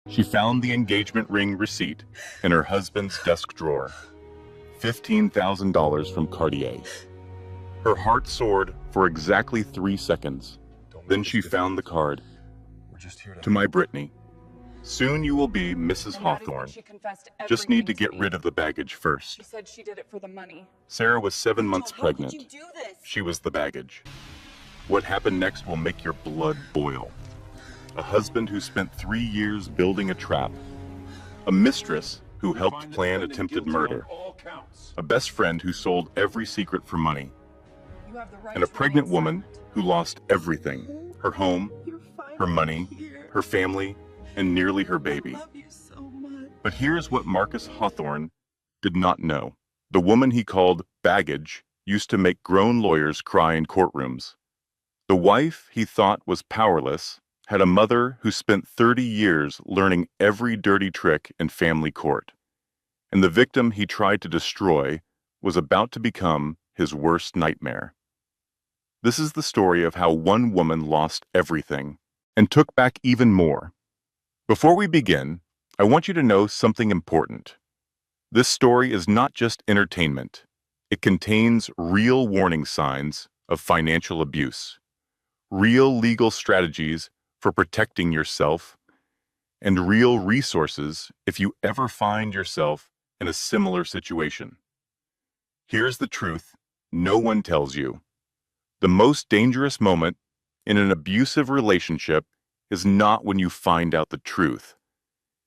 She found the engagement ring receipt in her husband's desk drawer. $15,000 from Cartier. Her heart soared for exactly 3 seconds. Then she found the card. To my Brittany, soon you will be Mrs. Hawthorne. Just need to get rid of the baggage first. She said she did it for the money. Sarah was 7 months How could pregnant. you do this? She was the baggage. What happened next will make your blood boil. A husband who spent 3 years building a trap. A mistress who helped plan attempted murder. A best friend who sold every secret for money. You have the right And a to pregnant remain woman silent. who lost everything. Her home, her money, her family, and nearly her baby. I love you so much. But here's what Marcus Hawthorne did not know. The woman he called baggage used to make grown lawyers cry in courtrooms. The wife he thought was powerless had a mother who spent 30 years learning every dirty trick in family court. And the victim he tried to destroy was about to become his worst nightmare. This is the story of how one woman lost everything and took back even more. Before we begin, I want you to know something important. This story is not just entertainment. It contains real warning signs of financial abuse, real legal strategies for protecting yourself, and real resources if you ever find yourself in a similar situation. Here's the truth no one tells you. The most dangerous moment in an abusive relationship is not when you find out the truth.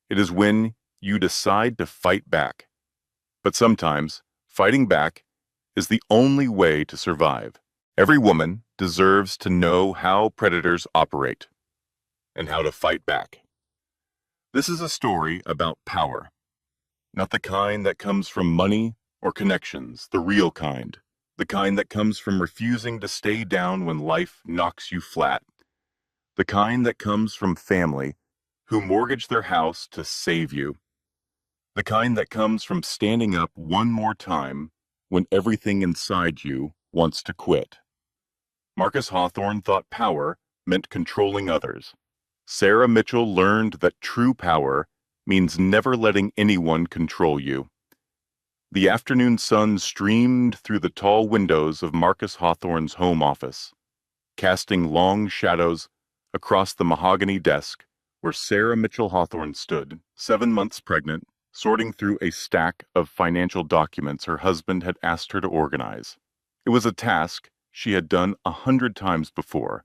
It is when you decide to fight back. But sometimes, fighting back is the only way to survive. Every woman deserves to know how predators operate and how to fight back. This is a story about power, not the kind that comes from money or connections, the real kind, the kind that comes from refusing to stay down when life knocks you flat, the kind that comes from family who mortgage their house to save you, the kind that comes from standing up one more time when everything inside you wants to quit. Marcus Hawthorne thought power meant controlling others. Sarah Mitchell learned that true power means never letting anyone control you. The afternoon sun streamed through the tall windows of Marcus Hawthorne's home office, casting long shadows across the mahogany desk where Sarah Mitchell Hawthorne stood, 7 months pregnant, sorting through a stack of financial documents her husband had asked her to organize. It was a task she had done 100 times before.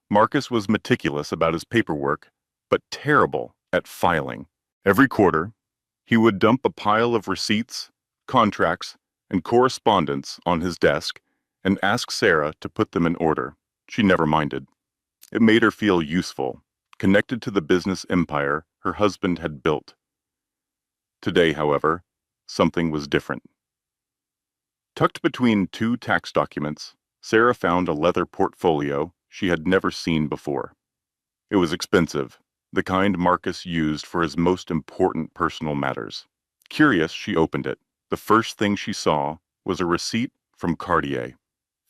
Marcus was meticulous about his paperwork, but terrible at filing. Every quarter, he would dump a pile of receipts, contracts, and correspondence on his desk and ask Sarah to put them in order. She never minded. It made her feel useful, connected to the business empire her husband had built. Today, however, something was different. Tucked between 2 tax documents, Sarah found a leather portfolio she had never seen before. It was expensive, the kind Marcus used for his most important personal matters. Curious, she opened it. The first thing she saw was a receipt from Cartier.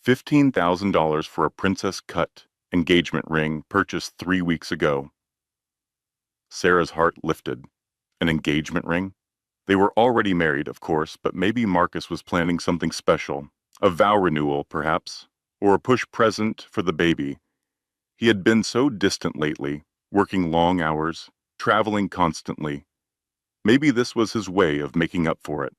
$15,000 for a princess cut engagement ring purchased 3 weeks ago. Sarah's heart lifted. An engagement ring? They were already married, of course, but maybe Marcus was planning something special. A vow renewal, perhaps, or a push present for the baby. He had been so distant lately, working long hours, traveling constantly. Maybe this was his way of making up for it.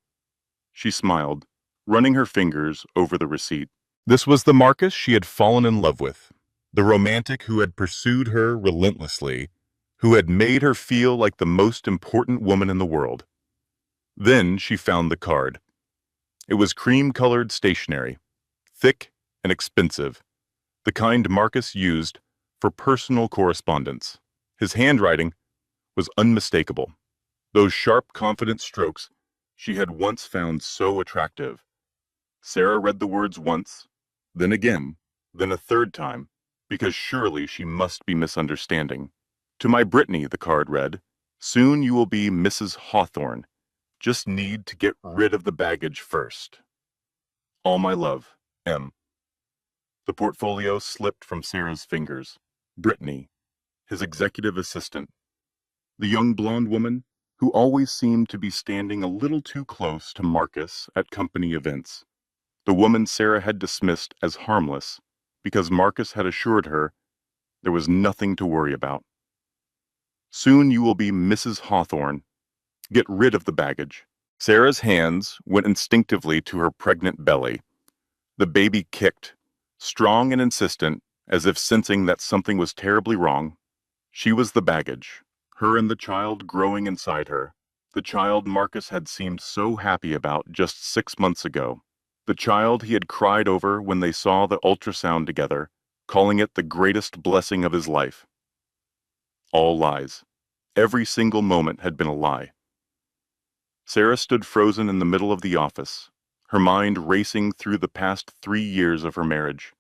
She smiled, running her fingers over the receipt. This was the Marcus she had fallen in love with, the romantic who had pursued her relentlessly, who had made her feel like the most important woman in the world. Then she found the card. It was cream-colored stationery, thick and expensive, the kind Marcus used for personal correspondence. His handwriting was unmistakable. Those sharp, confident strokes she had once found so attractive. Sarah read the words once, then again, then a third time, because surely she must be misunderstanding. To my Brittany, the card read, soon you will be Mrs. Hawthorne. Just need to get rid of the baggage first. All my love, M. The portfolio slipped from Sarah's fingers. Brittany, his executive assistant. the young blonde woman who always seemed to be standing a little too close to Marcus at company events, the woman Sarah had dismissed as harmless because Marcus had assured her there was nothing to worry about. Soon you will be Mrs. Hawthorne. Get rid of the baggage. Sarah's hands went instinctively to her pregnant belly. The baby kicked, strong and insistent, as if sensing that something was terribly wrong. She was the baggage, her and the child growing inside her. The child Marcus had seemed so happy about just 6 months ago. The child he had cried over when they saw the ultrasound together, calling it the greatest blessing of his life. All lies. Every single moment had been a lie. Sarah stood frozen in the middle of the office, her mind racing through the past 3 years of her marriage.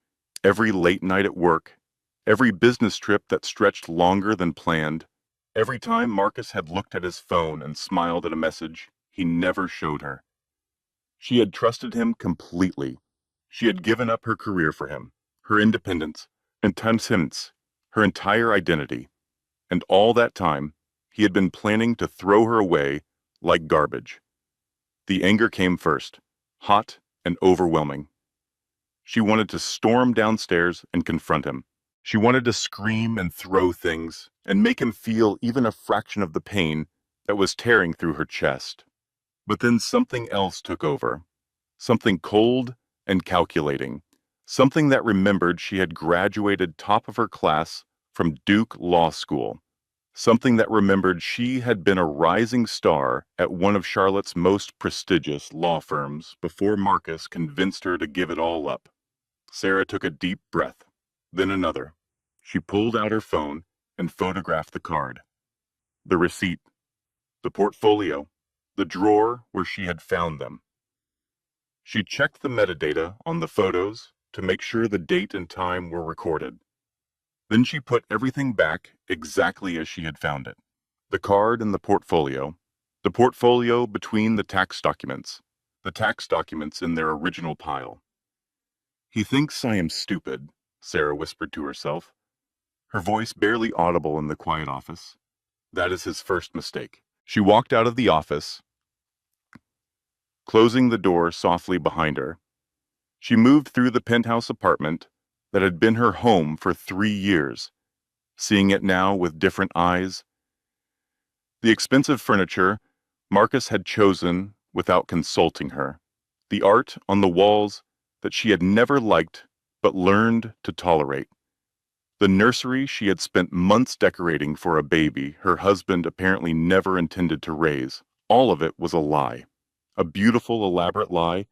Every late night at work, every business trip that stretched longer than planned, every time Marcus had looked at his phone and smiled at a message he never showed her. She had trusted him completely. She had given up her career for him, her independence, intentions, her entire identity. And all that time, he had been planning to throw her away like garbage. The anger came first, hot and overwhelming. She wanted to storm downstairs and confront him. She wanted to scream and throw things and make him feel even a fraction of the pain that was tearing through her chest. But then something else took over. Something cold and calculating. Something that remembered she had graduated top of her class from Duke Law School. Something that remembered she had been a rising star at one of Charlotte's most prestigious law firms before Marcus convinced her to give it all up. Sarah took a deep breath, then another. She pulled out her phone and photographed the card, the receipt, the portfolio, the drawer where she had found them. She checked the metadata on the photos to make sure the date and time were recorded. Then she put everything back exactly as she had found it. The card and the portfolio between the tax documents in their original pile. He thinks I am stupid, Sarah whispered to herself, her voice barely audible in the quiet office. That is his first mistake. She walked out of the office, closing the door softly behind her. She moved through the penthouse apartment that had been her home for 3 years, seeing it now with different eyes. The expensive furniture Marcus had chosen without consulting her. The art on the walls that she had never liked but learned to tolerate. The nursery she had spent months decorating for a baby her husband apparently never intended to raise. All of it was a lie. A beautiful, elaborate lie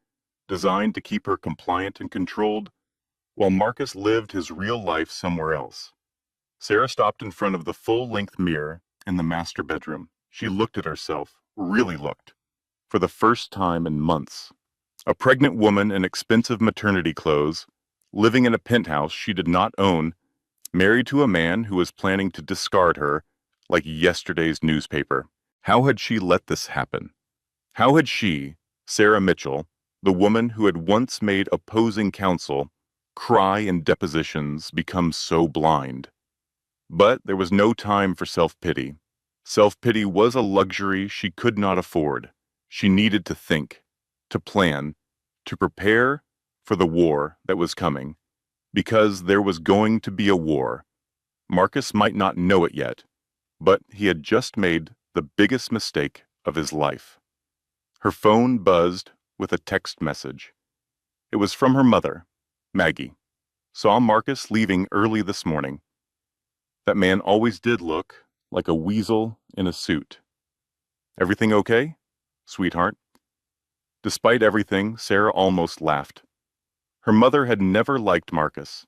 designed to keep her compliant and controlled, while Marcus lived his real life somewhere else. Sarah stopped in front of the full-length mirror in the master bedroom. She looked at herself, really looked, for the first time in months. A pregnant woman in expensive maternity clothes, living in a penthouse she did not own, married to a man who was planning to discard her like yesterday's newspaper. How had she let this happen? How had she, Sarah Mitchell, the woman who had once made opposing counsel cry in depositions, become so blind? But there was no time for self-pity. Self-pity was a luxury she could not afford. She needed to think, to plan, to prepare for the war that was coming. Because there was going to be a war. Marcus might not know it yet, but he had just made the biggest mistake of his life. Her phone buzzed with a text message. It was from her mother, Maggie. Saw Marcus leaving early this morning. That man always did look like a weasel in a suit. Everything okay, sweetheart? Despite everything, Sarah almost laughed. Her mother had never liked Marcus.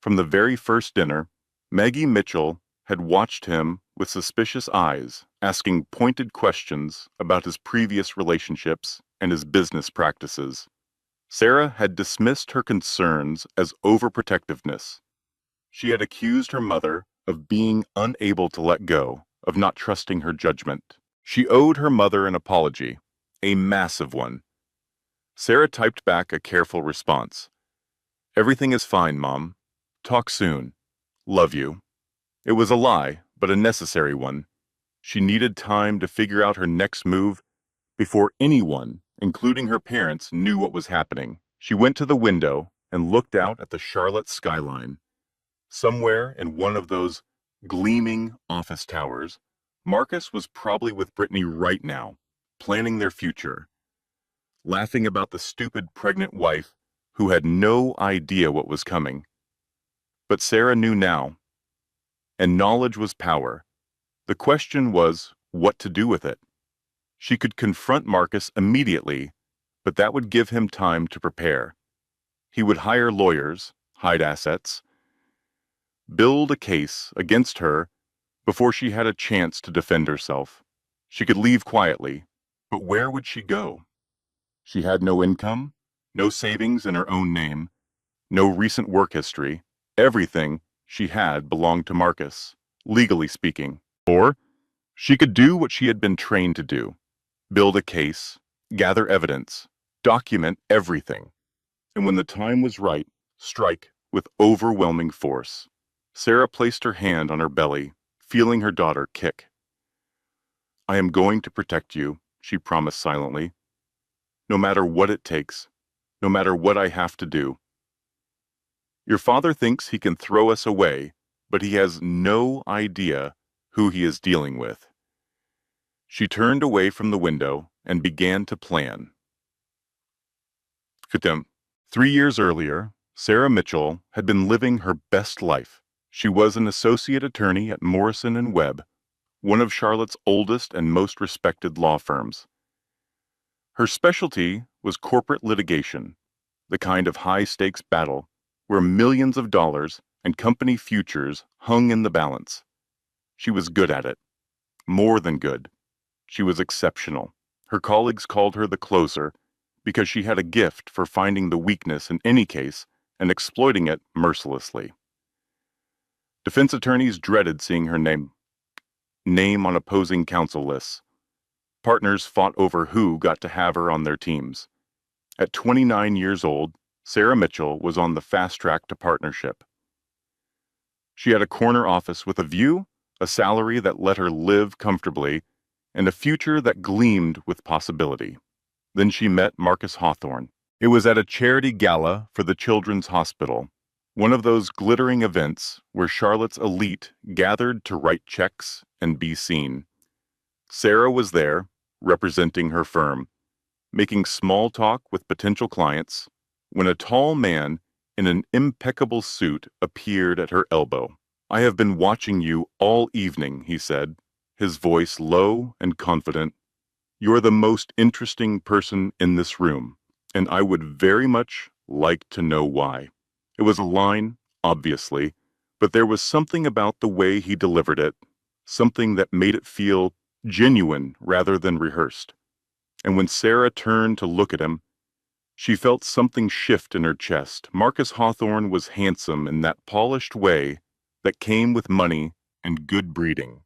From the very first dinner, Maggie Mitchell had watched him with suspicious eyes, asking pointed questions about his previous relationships and his business practices. Sarah had dismissed her concerns as overprotectiveness. She had accused her mother of being unable to let go, of not trusting her judgment. She owed her mother an apology, a massive one. Sarah typed back a careful response. Everything is fine, Mom. Talk soon. Love you. It was a lie, but a necessary one. She needed time to figure out her next move before anyone, including her parents, knew what was happening. She went to the window and looked out at the Charlotte skyline. Somewhere in one of those gleaming office towers, Marcus was probably with Brittany right now, planning their future, laughing about the stupid pregnant wife who had no idea what was coming. But Sarah knew now, and knowledge was power. The question was what to do with it. She could confront Marcus immediately, but that would give him time to prepare. He would hire lawyers, hide assets, build a case against her before she had a chance to defend herself. She could leave quietly, but where would she go? She had no income, no savings in her own name, no recent work history. Everything she had belonged to Marcus, legally speaking. Or she could do what she had been trained to do, build a case, gather evidence, document everything, and when the time was right, strike with overwhelming force. Sarah placed her hand on her belly, feeling her daughter kick. "I am going to protect you," she promised silently, "no matter what it takes, no matter what I have to do. Your father thinks he can throw us away, but he has no idea who he is dealing with." She turned away from the window and began to plan. 3 years earlier, Sarah Mitchell had been living her best life. She was an associate attorney at Morrison and Webb, one of Charlotte's oldest and most respected law firms. Her specialty was corporate litigation, the kind of high-stakes battle where millions of dollars and company futures hung in the balance. She was good at it, more than good. She was exceptional. Her colleagues called her the closer because she had a gift for finding the weakness in any case and exploiting it mercilessly. Defense attorneys dreaded seeing her name on opposing counsel lists. Partners fought over who got to have her on their teams. At 29 years old, Sarah Mitchell was on the fast track to partnership. She had a corner office with a view, a salary that let her live comfortably, and a future that gleamed with possibility. Then she met Marcus Hawthorne. It was at a charity gala for the Children's Hospital, one of those glittering events where Charlotte's elite gathered to write checks and be seen. Sarah was there, representing her firm, making small talk with potential clients, when a tall man in an impeccable suit appeared at her elbow. "I have been watching you all evening," he said, his voice low and confident. "You're the most interesting person in this room, and I would very much like to know why." It was a line, obviously, but there was something about the way he delivered it, something that made it feel genuine rather than rehearsed. And when Sarah turned to look at him, she felt something shift in her chest. Marcus Hawthorne was handsome in that polished way that came with money and good breeding.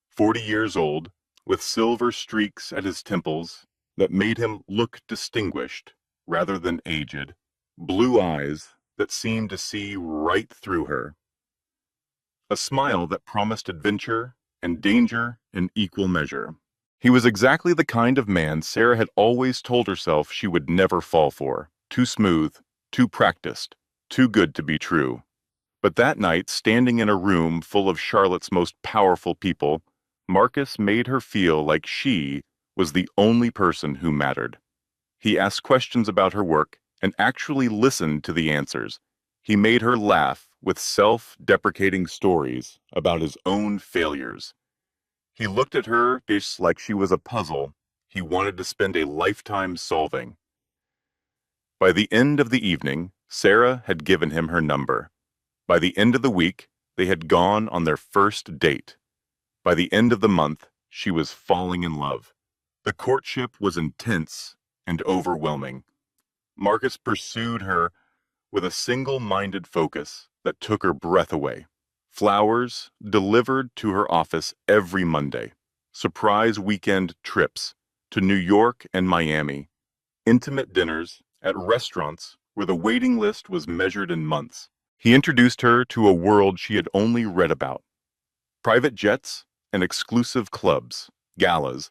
40 years old, with silver streaks at his temples that made him look distinguished rather than aged, blue eyes that seemed to see right through her, a smile that promised adventure and danger in equal measure. He was exactly the kind of man Sarah had always told herself she would never fall for. Too smooth, too practiced, too good to be true. But that night, standing in a room full of Charlotte's most powerful people, Marcus made her feel like she was the only person who mattered. He asked questions about her work and actually listened to the answers. He made her laugh with self-deprecating stories about his own failures. He looked at her just like she was a puzzle he wanted to spend a lifetime solving. By the end of the evening, Sarah had given him her number. By the end of the week, they had gone on their first date. By the end of the month, she was falling in love. The courtship was intense and overwhelming. Marcus pursued her with a single-minded focus that took her breath away. Flowers delivered to her office every Monday. Surprise weekend trips to New York and Miami. Intimate dinners at restaurants where the waiting list was measured in months. He introduced her to a world she had only read about. Private jets, and exclusive clubs, galas,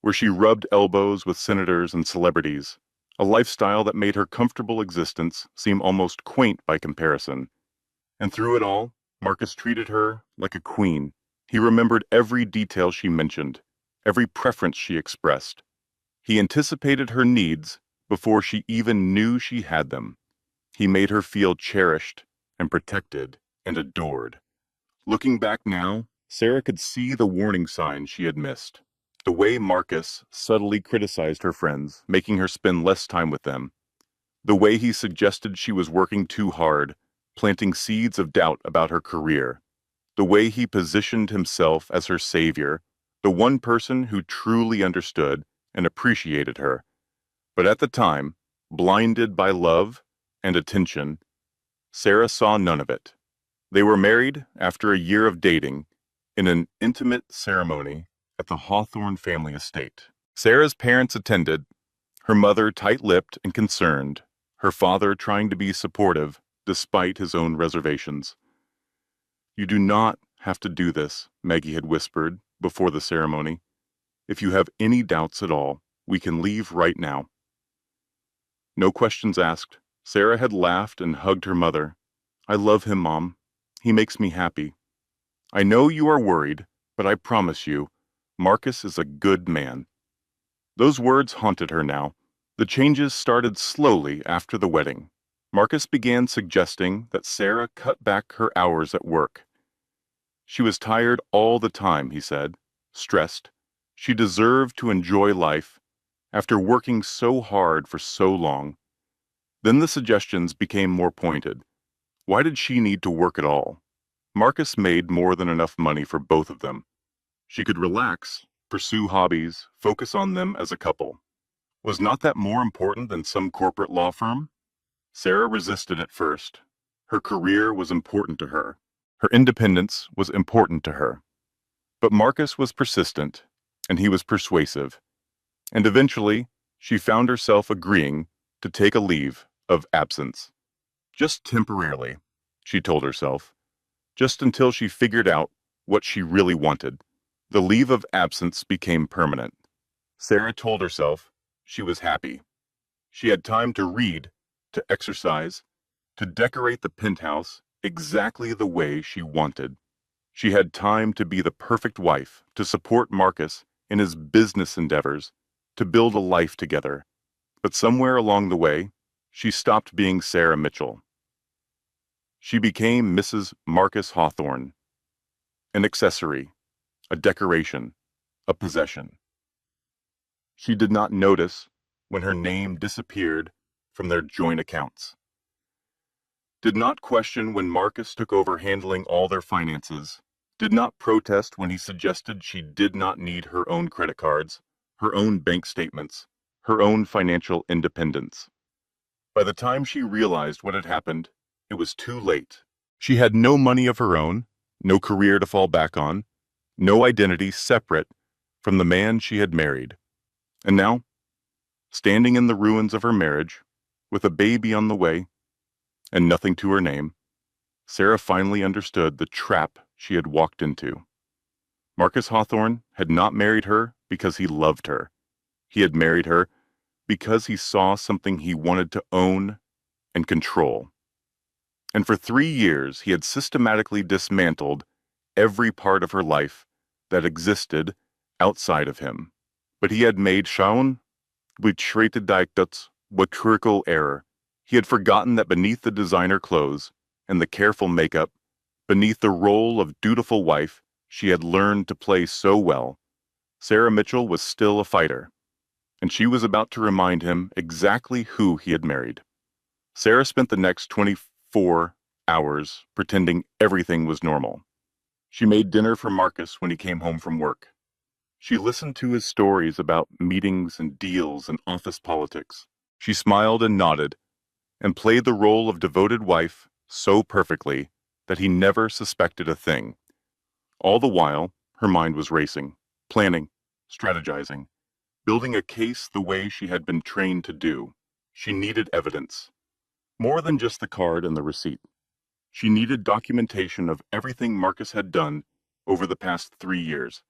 where she rubbed elbows with senators and celebrities, a lifestyle that made her comfortable existence seem almost quaint by comparison. And through it all, Marcus treated her like a queen. He remembered every detail she mentioned, every preference she expressed. He anticipated her needs before she even knew she had them. He made her feel cherished and protected and adored. Looking back now, Sarah could see the warning signs she had missed. The way Marcus subtly criticized her friends, making her spend less time with them. The way he suggested she was working too hard, planting seeds of doubt about her career. The way he positioned himself as her savior, the one person who truly understood and appreciated her. But at the time, blinded by love and attention, Sarah saw none of it. They were married after a year of dating in an intimate ceremony at the Hawthorne family estate. Sarah's parents attended, her mother tight-lipped and concerned, her father trying to be supportive despite his own reservations. "You do not have to do this," Maggie had whispered before the ceremony. "If you have any doubts at all, we can leave right now." No questions asked, Sarah had laughed and hugged her mother. "I love him, Mom. He makes me happy. I know you are worried, but I promise you, Marcus is a good man." Those words haunted her now. The changes started slowly after the wedding. Marcus began suggesting that Sarah cut back her hours at work. She was tired all the time, he said, stressed. She deserved to enjoy life after working so hard for so long. Then the suggestions became more pointed. Why did she need to work at all? Marcus made more than enough money for both of them. She could relax, pursue hobbies, focus on them as a couple. Was not that more important than some corporate law firm? Sarah resisted at first. Her career was important to her. Her independence was important to her. But Marcus was persistent, and he was persuasive. And eventually, she found herself agreeing to take a leave of absence. Just temporarily, she told herself. Just until she figured out what she really wanted. The leave of absence became permanent. Sarah told herself she was happy. She had time to read, to exercise, to decorate the penthouse exactly the way she wanted. She had time to be the perfect wife, to support Marcus in his business endeavors, to build a life together. But somewhere along the way, she stopped being Sarah Mitchell. She became Mrs. Marcus Hawthorne, an accessory, a decoration, a possession. She did not notice when her name disappeared from their joint accounts. Did not question when Marcus took over handling all their finances. Did not protest when he suggested she did not need her own credit cards, her own bank statements, her own financial independence. By the time she realized what had happened, it was too late. She had no money of her own, no career to fall back on, no identity separate from the man she had married. And now, standing in the ruins of her marriage, with a baby on the way, and nothing to her name, Sarah finally understood the trap she had walked into. Marcus Hawthorne had not married her because he loved her. He had married her because he saw something he wanted to own and control. And for 3 years, he had systematically dismantled every part of her life that existed outside of him. But he had made schauen, betrachtet what critical error. He had forgotten that beneath the designer clothes and the careful makeup, beneath the role of dutiful wife she had learned to play so well, Sarah Mitchell was still a fighter, and she was about to remind him exactly who he had married. Sarah spent the next 24 hours pretending everything was normal. She made dinner for Marcus when he came home from work. She listened to his stories about meetings and deals and office politics. She smiled and nodded, and played the role of devoted wife so perfectly that he never suspected a thing. All the while, her mind was racing, planning, strategizing, building a case the way she had been trained to do. She needed evidence. More than just the card and the receipt. She needed documentation of everything Marcus had done over the past 3 years.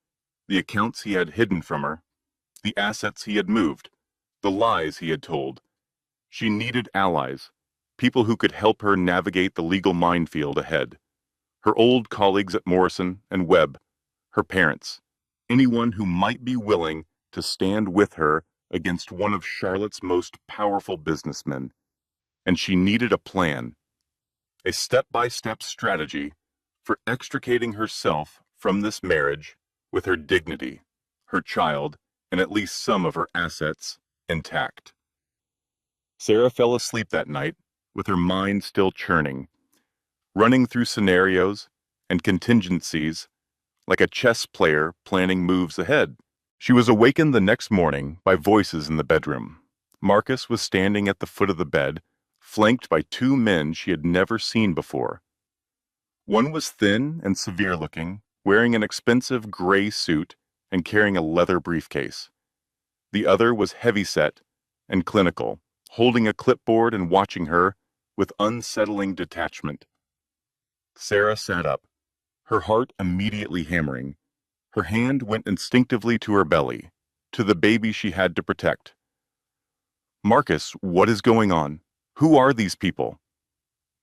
The accounts he had hidden from her, the assets he had moved, the lies he had told. She needed allies, people who could help her navigate the legal minefield ahead. Her old colleagues at Morrison and Webb, her parents, anyone who might be willing to stand with her against one of Charlotte's most powerful businessmen. And she needed a plan, a step-by-step strategy for extricating herself from this marriage with her dignity, her child, and at least some of her assets intact. Sarah fell asleep that night with her mind still churning, running through scenarios and contingencies like a chess player planning moves ahead. She was awakened the next morning by voices in the bedroom. Marcus was standing at the foot of the bed, flanked by two men she had never seen before. One was thin and severe-looking, wearing an expensive gray suit and carrying a leather briefcase. The other was heavy-set and clinical, holding a clipboard and watching her with unsettling detachment. Sarah sat up, her heart immediately hammering. Her hand went instinctively to her belly, to the baby she had to protect. Marcus, what is going on? Who are these people?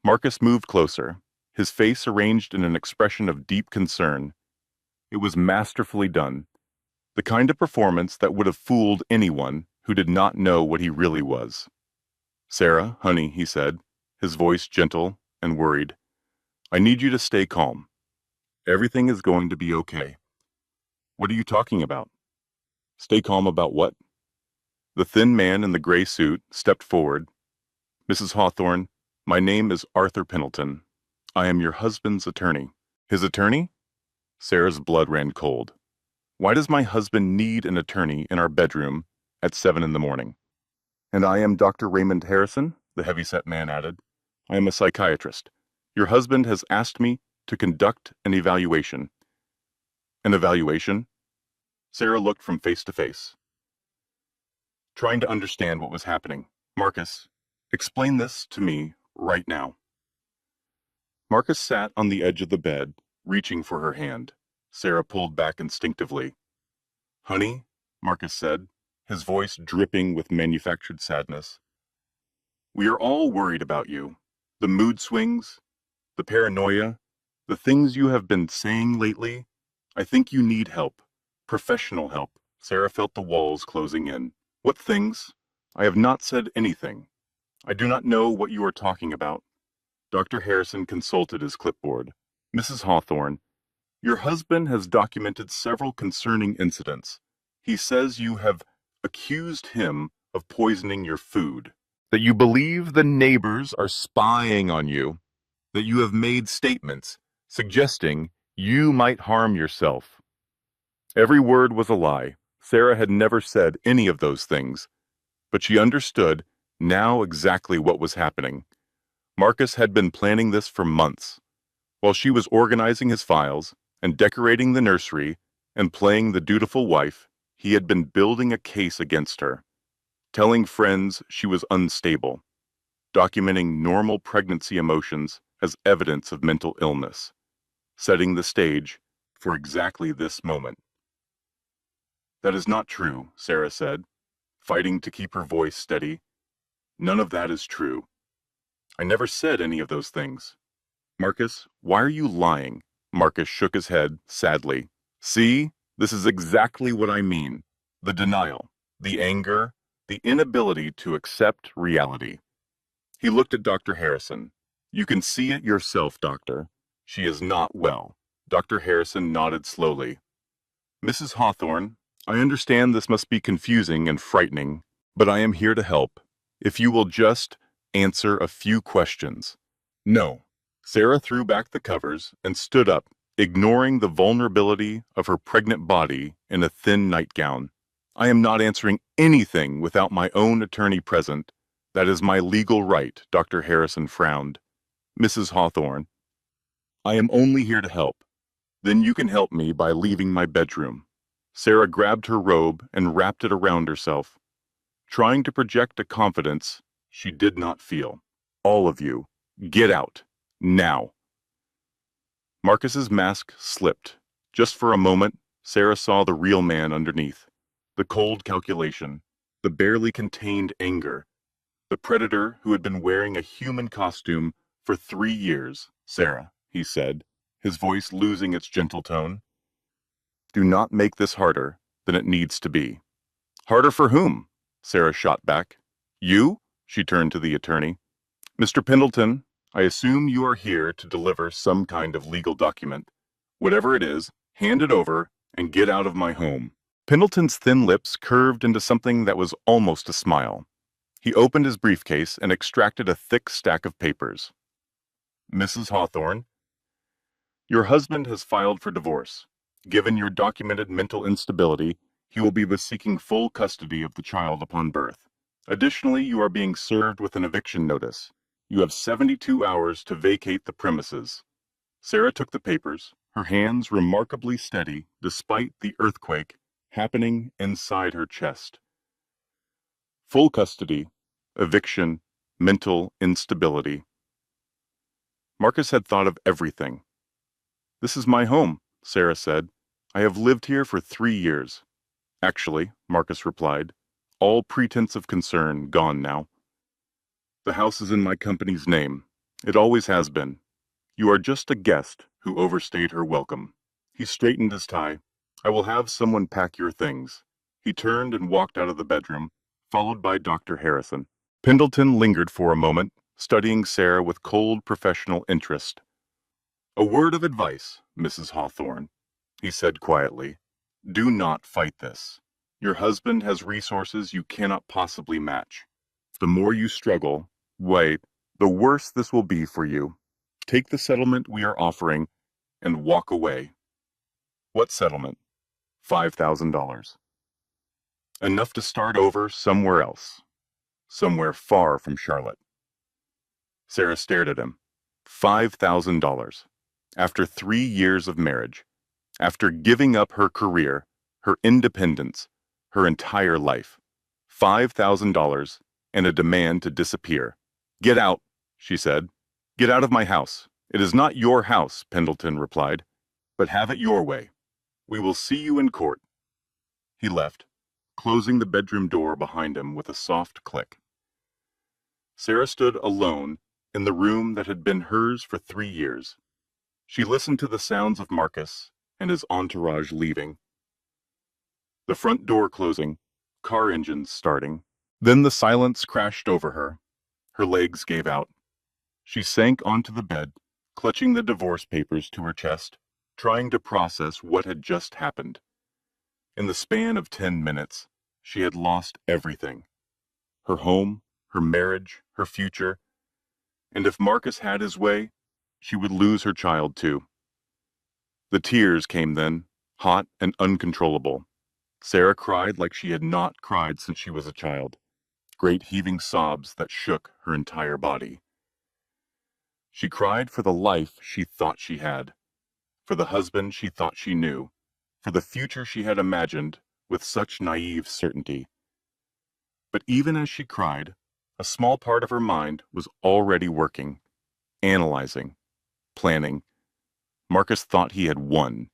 Marcus moved closer, his face arranged in an expression of deep concern. It was masterfully done, the kind of performance that would have fooled anyone who did not know what he really was. Sarah, honey, he said, his voice gentle and worried. I need you to stay calm. Everything is going to be okay. What are you talking about? Stay calm about what? The thin man in the gray suit stepped forward. Mrs. Hawthorne, my name is Arthur Pendleton. I am your husband's attorney. His attorney? Sarah's blood ran cold. Why does my husband need an attorney in our bedroom at 7 in the morning? And I am Dr. Raymond Harrison, the heavy-set man added. I am a psychiatrist. Your husband has asked me to conduct an evaluation. An evaluation? Sarah looked from face to face, trying to understand what was happening. Marcus, explain this to me right now. Marcus sat on the edge of the bed, reaching for her hand. Sarah pulled back instinctively. Honey, Marcus said, his voice dripping with manufactured sadness. We are all worried about you. The mood swings, the paranoia, the things you have been saying lately. I think you need help. Professional help. Sarah felt the walls closing in. What things? I have not said anything. I do not know what you are talking about. Dr. Harrison consulted his clipboard. Mrs. Hawthorne, your husband has documented several concerning incidents. He says you have accused him of poisoning your food, that you believe the neighbors are spying on you, that you have made statements suggesting you might harm yourself. Every word was a lie. Sarah had never said any of those things, but she understood now exactly what was happening. Marcus had been planning this for months. While she was organizing his files and decorating the nursery and playing the dutiful wife, he had been building a case against her, telling friends she was unstable, documenting normal pregnancy emotions as evidence of mental illness, setting the stage for exactly this moment. That is not true, Sarah said, fighting to keep her voice steady. None of that is true. I never said any of those things. Marcus, why are you lying? Marcus shook his head sadly. See, this is exactly what I mean. The denial, the anger, the inability to accept reality. He looked at Dr. Harrison. You can see it yourself, doctor. She is not well. Dr. Harrison nodded slowly. Mrs. Hawthorne, I understand this must be confusing and frightening, but I am here to help. If you will just answer a few questions. No. Sarah threw back the covers and stood up, ignoring the vulnerability of her pregnant body in a thin nightgown. I am not answering anything without my own attorney present. That is my legal right, Dr. Harrison frowned. Mrs. Hawthorne, I am only here to help. Then you can help me by leaving my bedroom. Sarah grabbed her robe and wrapped it around herself, trying to project a confidence she did not feel. All of you, get out, now. Marcus's mask slipped, Just for a moment, Sarah saw the real man underneath. The cold calculation, the barely contained anger, the predator who had been wearing a human costume for 3 years. Sarah, he said, his voice losing its gentle tone. Do not make this harder than it needs to be. Harder for whom? Sarah shot back. You? She turned to the attorney. Mr. Pendleton, I assume you are here to deliver some kind of legal document. Whatever it is, hand it over and get out of my home. Pendleton's thin lips curved into something that was almost a smile. He opened his briefcase and extracted a thick stack of papers. Mrs. Hawthorne, your husband has filed for divorce. Given your documented mental instability, he will be seeking full custody of the child upon birth. Additionally, you are being served with an eviction notice. You have 72 hours to vacate the premises. Sarah took the papers, her hands remarkably steady despite the earthquake happening inside her chest. Full custody, eviction, mental instability. Marcus had thought of everything. This is my home, Sarah said. I have lived here for 3 years. Actually, Marcus replied, all pretense of concern gone now. The house is in my company's name. It always has been. You are just a guest who overstayed her welcome. He straightened his tie. I will have someone pack your things. He turned and walked out of the bedroom, followed by Dr. Harrison. Pendleton lingered for a moment, studying Sarah with cold professional interest. A word of advice, Mrs. Hawthorne, he said quietly. Do not fight this. Your husband has resources you cannot possibly match. The more you struggle, the worse this will be for you. Take the settlement we are offering and walk away. What settlement? $5,000. Enough to start over somewhere else. Somewhere far from Charlotte. Sarah stared at him. $5,000. After 3 years of marriage. After giving up her career, her independence, her entire life. $5,000 and a demand to disappear. Get out, she said. Get out of my house. It is not your house, Pendleton replied. But have it your way. We will see you in court. He left, closing the bedroom door behind him with a soft click. Sarah stood alone in the room that had been hers for 3 years. She listened to the sounds of Marcus and his entourage leaving. The front door closing, car engines starting. Then the silence crashed over her. Her legs gave out. She sank onto the bed, clutching the divorce papers to her chest, trying to process what had just happened. In the span of 10 minutes, she had lost everything. Her home, her marriage, her future. And if Marcus had his way, she would lose her child too. The tears came then, hot and uncontrollable. Sarah cried like she had not cried since she was a child. Great heaving sobs that shook her entire body. She cried for the life she thought she had, for the husband she thought she knew, for the future she had imagined with such naive certainty. But even as she cried, a small part of her mind was already working, analyzing, planning. Marcus thought he had won.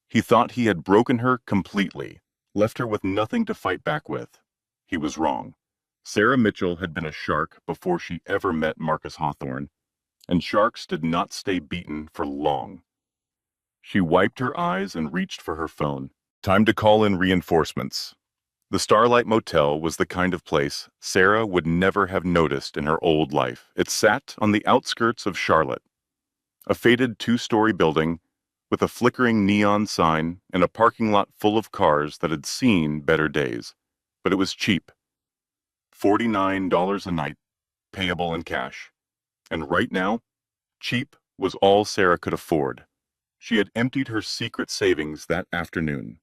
He thought he had broken her completely, left her with nothing to fight back with. He was wrong. Sarah Mitchell had been a shark before she ever met Marcus Hawthorne, and sharks did not stay beaten for long. She wiped her eyes and reached for her phone. Time to call in reinforcements. The Starlight Motel was the kind of place Sarah would never have noticed in her old life. It sat on the outskirts of Charlotte. A faded 2-story building with a flickering neon sign and a parking lot full of cars that had seen better days. But it was cheap. $49 a night, payable in cash. And right now, cheap was all Sarah could afford. She had emptied her secret savings that afternoon.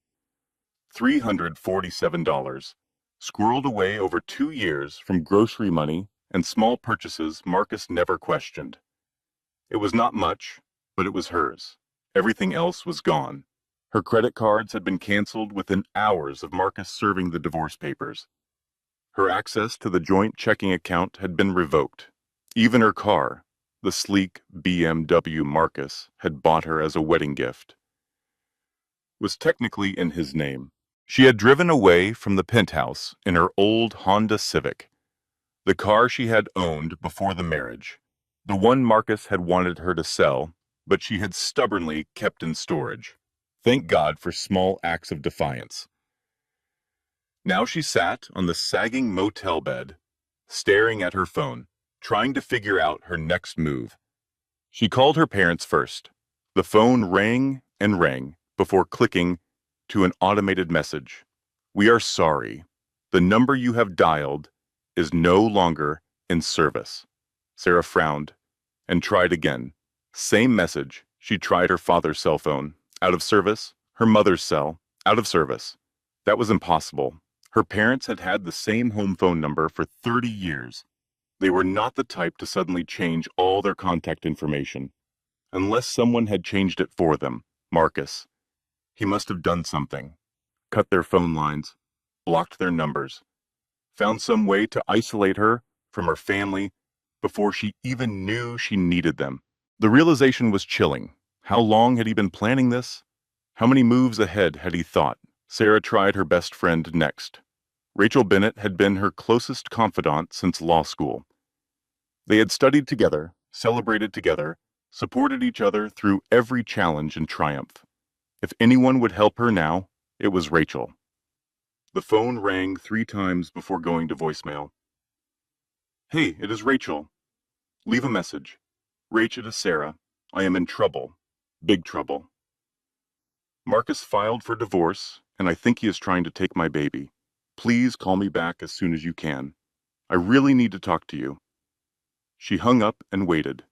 $347, squirreled away over 2 years from grocery money and small purchases Marcus never questioned. It was not much, but it was hers. Everything else was gone. Her credit cards had been canceled within hours of Marcus serving the divorce papers. Her access to the joint checking account had been revoked. Even her car, the sleek BMW Marcus, had bought her as a wedding gift. was technically in his name. She had driven away from the penthouse in her old Honda Civic, the car she had owned before the marriage, the one Marcus had wanted her to sell, but she had stubbornly kept in storage. Thank God for small acts of defiance. Now she sat on the sagging motel bed, staring at her phone, trying to figure out her next move. She called her parents first. The phone rang and rang before clicking to an automated message. We are sorry. The number you have dialed is no longer in service. Sarah frowned and tried again. Same message. She tried her father's cell phone. Out of service. Her mother's cell. Out of service. That was impossible. Her parents had had the same home phone number for 30 years. They were not the type to suddenly change all their contact information. Unless someone had changed it for them. Marcus. He must have done something. Cut their phone lines. Blocked their numbers. Found some way to isolate her from her family before she even knew she needed them. The realization was chilling. How long had he been planning this? How many moves ahead had he thought? Sarah tried her best friend next. Rachel Bennett had been her closest confidant since law school. They had studied together, celebrated together, supported each other through every challenge and triumph. If anyone would help her now, it was Rachel. The phone rang 3 times before going to voicemail. Hey, it is Rachel. Leave a message. Rach, it is Sarah. I am in trouble. Big trouble. Marcus filed for divorce, and I think he is trying to take my baby. Please call me back as soon as you can. I really need to talk to you. She hung up and waited.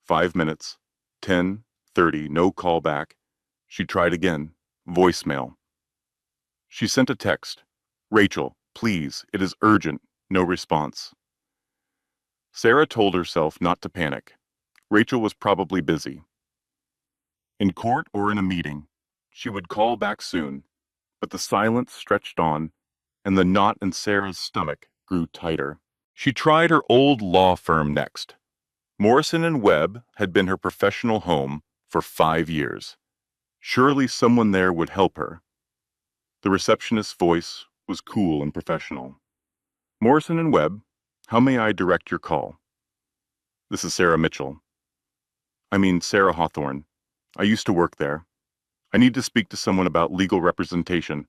5 minutes. 10, 30, no call back. She tried again. Voicemail. She sent a text. Rachel, please, it is urgent. No response. Sarah told herself not to panic. Rachel was probably busy. In court or in a meeting. She would call back soon. But the silence stretched on, and the knot in Sarah's stomach grew tighter. She tried her old law firm next. Morrison and Webb had been her professional home for 5 years. Surely someone there would help her. The receptionist's voice was cool and professional. Morrison and Webb, how may I direct your call? This is Sarah Mitchell. Sarah Hawthorne. I used to work there. I need to speak to someone about legal representation.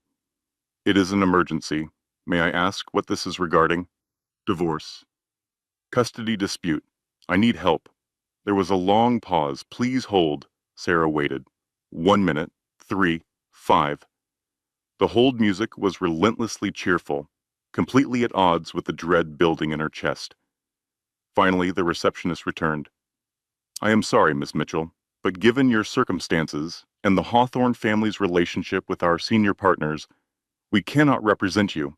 It is an emergency. May I ask what this is regarding? Divorce. Custody dispute. I need help. There was a long pause. Please hold. Sarah waited. 1 minute. 3. 5. The hold music was relentlessly cheerful, completely at odds with the dread building in her chest. Finally, the receptionist returned. I am sorry, Miss Mitchell, but given your circumstances and the Hawthorne family's relationship with our senior partners, we cannot represent you.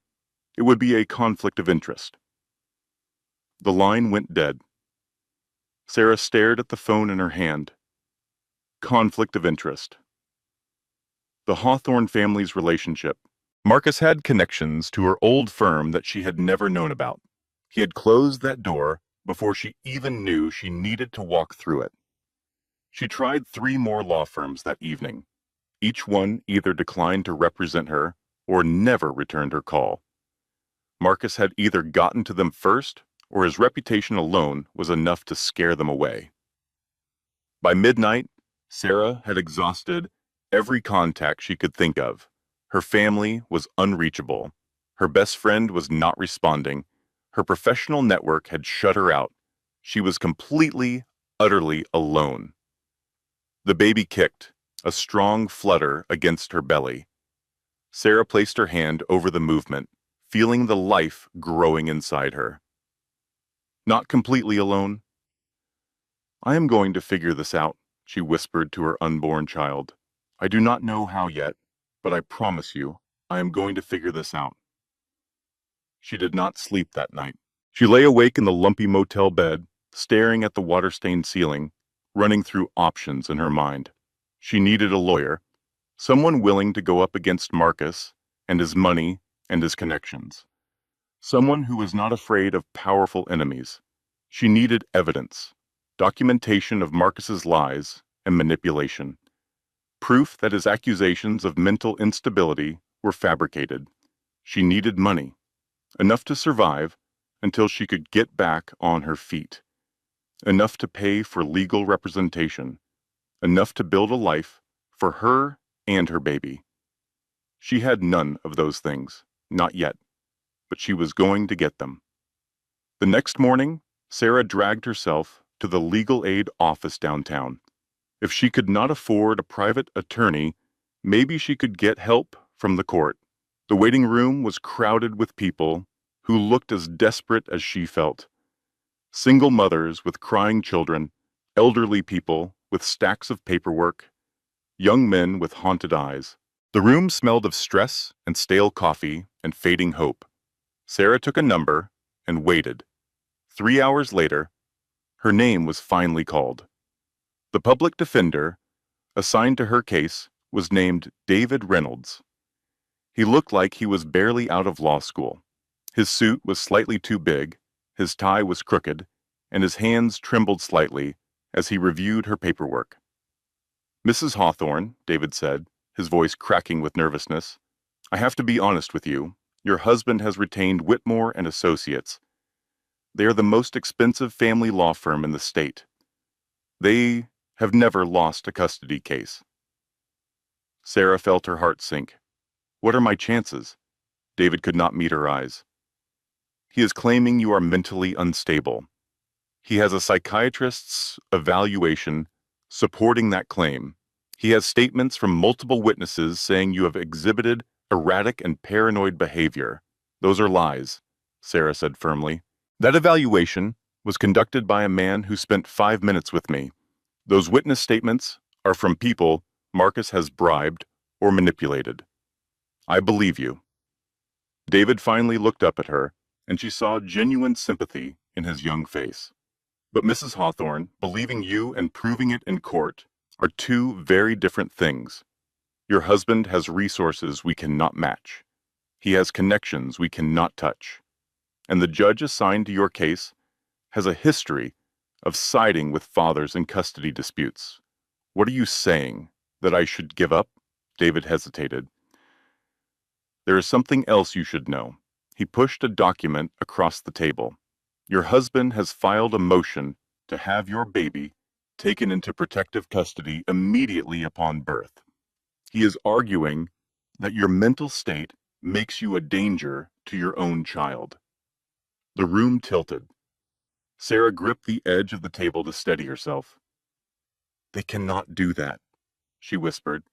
It would be a conflict of interest. The line went dead. Sarah stared at the phone in her hand. Conflict of interest. The Hawthorne family's relationship. Marcus had connections to her old firm that she had never known about. He had closed that door before she even knew she needed to walk through it. She tried 3 more law firms that evening. Each one either declined to represent her or never returned her call. Marcus had either gotten to them first, or his reputation alone was enough to scare them away. By midnight, Sarah had exhausted every contact she could think of. Her family was unreachable. Her best friend was not responding. Her professional network had shut her out. She was completely, utterly alone. The baby kicked, a strong flutter against her belly. Sarah placed her hand over the movement, feeling the life growing inside her. Not completely alone. I am going to figure this out, she whispered to her unborn child. I do not know how yet, but I promise you, I am going to figure this out. She did not sleep that night. She lay awake in the lumpy motel bed, staring at the water-stained ceiling, running through options in her mind. She needed a lawyer, someone willing to go up against Marcus and his money and his connections. Someone who was not afraid of powerful enemies. She needed evidence, documentation of Marcus's lies and manipulation. proof that his accusations of mental instability were fabricated. She needed money, enough to survive until she could get back on her feet, enough to pay for legal representation, enough to build a life for her and her baby. She had none of those things, not yet, but she was going to get them. The next morning, Sarah dragged herself to the legal aid office downtown. If she could not afford a private attorney, maybe she could get help from the court. The waiting room was crowded with people who looked as desperate as she felt. Single mothers with crying children, elderly people with stacks of paperwork, young men with haunted eyes. The room smelled of stress and stale coffee and fading hope. Sarah took a number and waited. 3 hours later, her name was finally called. The public defender assigned to her case was named David Reynolds. He looked like he was barely out of law school. His suit was slightly too big, his tie was crooked, and his hands trembled slightly as he reviewed her paperwork. "Mrs. Hawthorne," David said, his voice cracking with nervousness, "I have to be honest with you. Your husband has retained Whitmore and Associates. They are the most expensive family law firm in the state. They have never lost a custody case." Sarah felt her heart sink. "What are my chances?" David could not meet her eyes. "He is claiming you are mentally unstable. He has a psychiatrist's evaluation supporting that claim. He has statements from multiple witnesses saying you have exhibited erratic and paranoid behavior. Those are lies," Sarah said firmly. "That evaluation was conducted by a man who spent 5 minutes with me. Those witness statements are from people Marcus has bribed or manipulated. I believe you." David finally looked up at her, and she saw genuine sympathy in his young face. "But Mrs. Hawthorne, believing you and proving it in court are two very different things. Your husband has resources we cannot match. He has connections we cannot touch. And the judge assigned to your case has a history of siding with fathers in custody disputes. What are you saying? That I should give up?" David hesitated. "There is something else you should know." He pushed a document across the table. "Your husband has filed a motion to have your baby taken into protective custody immediately upon birth. He is arguing that your mental state makes you a danger to your own child." The room tilted. Sarah gripped the edge of the table to steady herself. "They cannot do that," she whispered.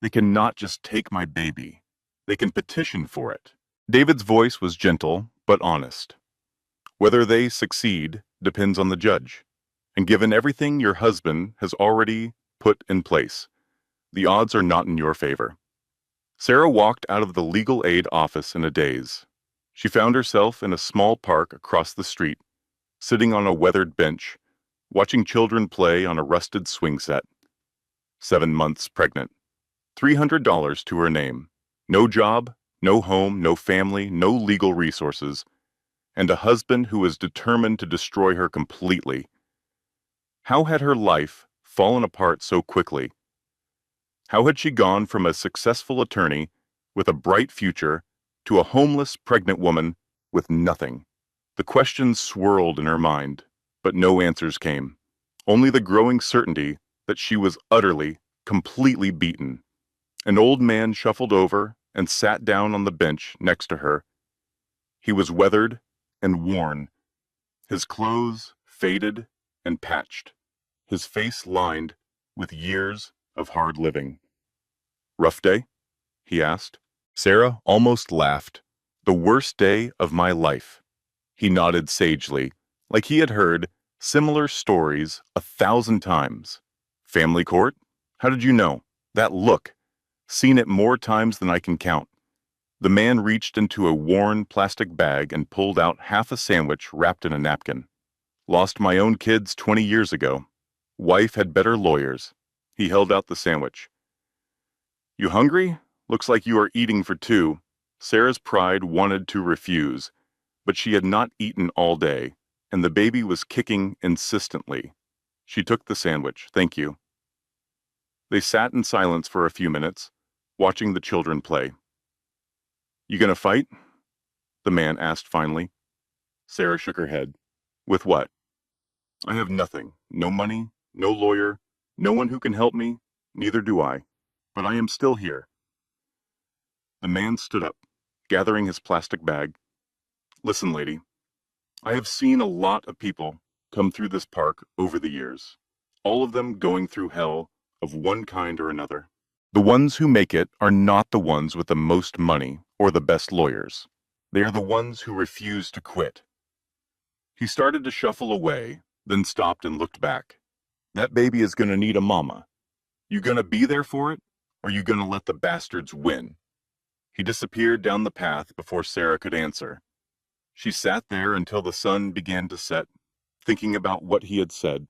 "They cannot just take my baby. They can petition for it." David's voice was gentle but honest. "Whether they succeed depends on the judge. And given everything your husband has already put in place, the odds are not in your favor." Sarah walked out of the legal aid office in a daze. She found herself in a small park across the street, sitting on a weathered bench, watching children play on a rusted swing set. 7 months pregnant. $300 to her name. No job, no home, no family, no legal resources, and a husband who was determined to destroy her completely. How had her life fallen apart so quickly? How had she gone from a successful attorney with a bright future to a homeless pregnant woman with nothing? The questions swirled in her mind, but no answers came. Only the growing certainty that she was utterly, completely beaten. An old man shuffled over and sat down on the bench next to her. He was weathered and worn, his clothes faded and patched, his face lined with years of hard living. "Rough day?" he asked. Sarah almost laughed. "The worst day of my life." He nodded sagely, like he had heard similar stories 1,000 times. "Family court? How did you know? That look. Seen it more times than I can count." The man reached into a worn plastic bag and pulled out half a sandwich wrapped in a napkin. "Lost my own kids 20 years ago. Wife had better lawyers." He held out the sandwich. "You hungry? Looks like you are eating for two." Sarah's pride wanted to refuse, but she had not eaten all day, and the baby was kicking insistently. She took the sandwich. "Thank you." They sat in silence for a few minutes, watching the children play. You gonna fight? The man asked finally. Sarah shook her head. With what? I have nothing. No money, no lawyer, no one who can help me. Neither do I. But I am still here. The man stood up, gathering his plastic bag. Listen, lady, I have seen a lot of people come through this park over the years, all of them going through hell of one kind or another. The ones who make it are not the ones with the most money or the best lawyers. They are the ones who refuse to quit. He started to shuffle away, then stopped and looked back. That baby is going to need a mama. You going to be there for it, or you going to let the bastards win? He disappeared down the path before Sarah could answer. She sat there until the sun began to set, thinking about what he had said,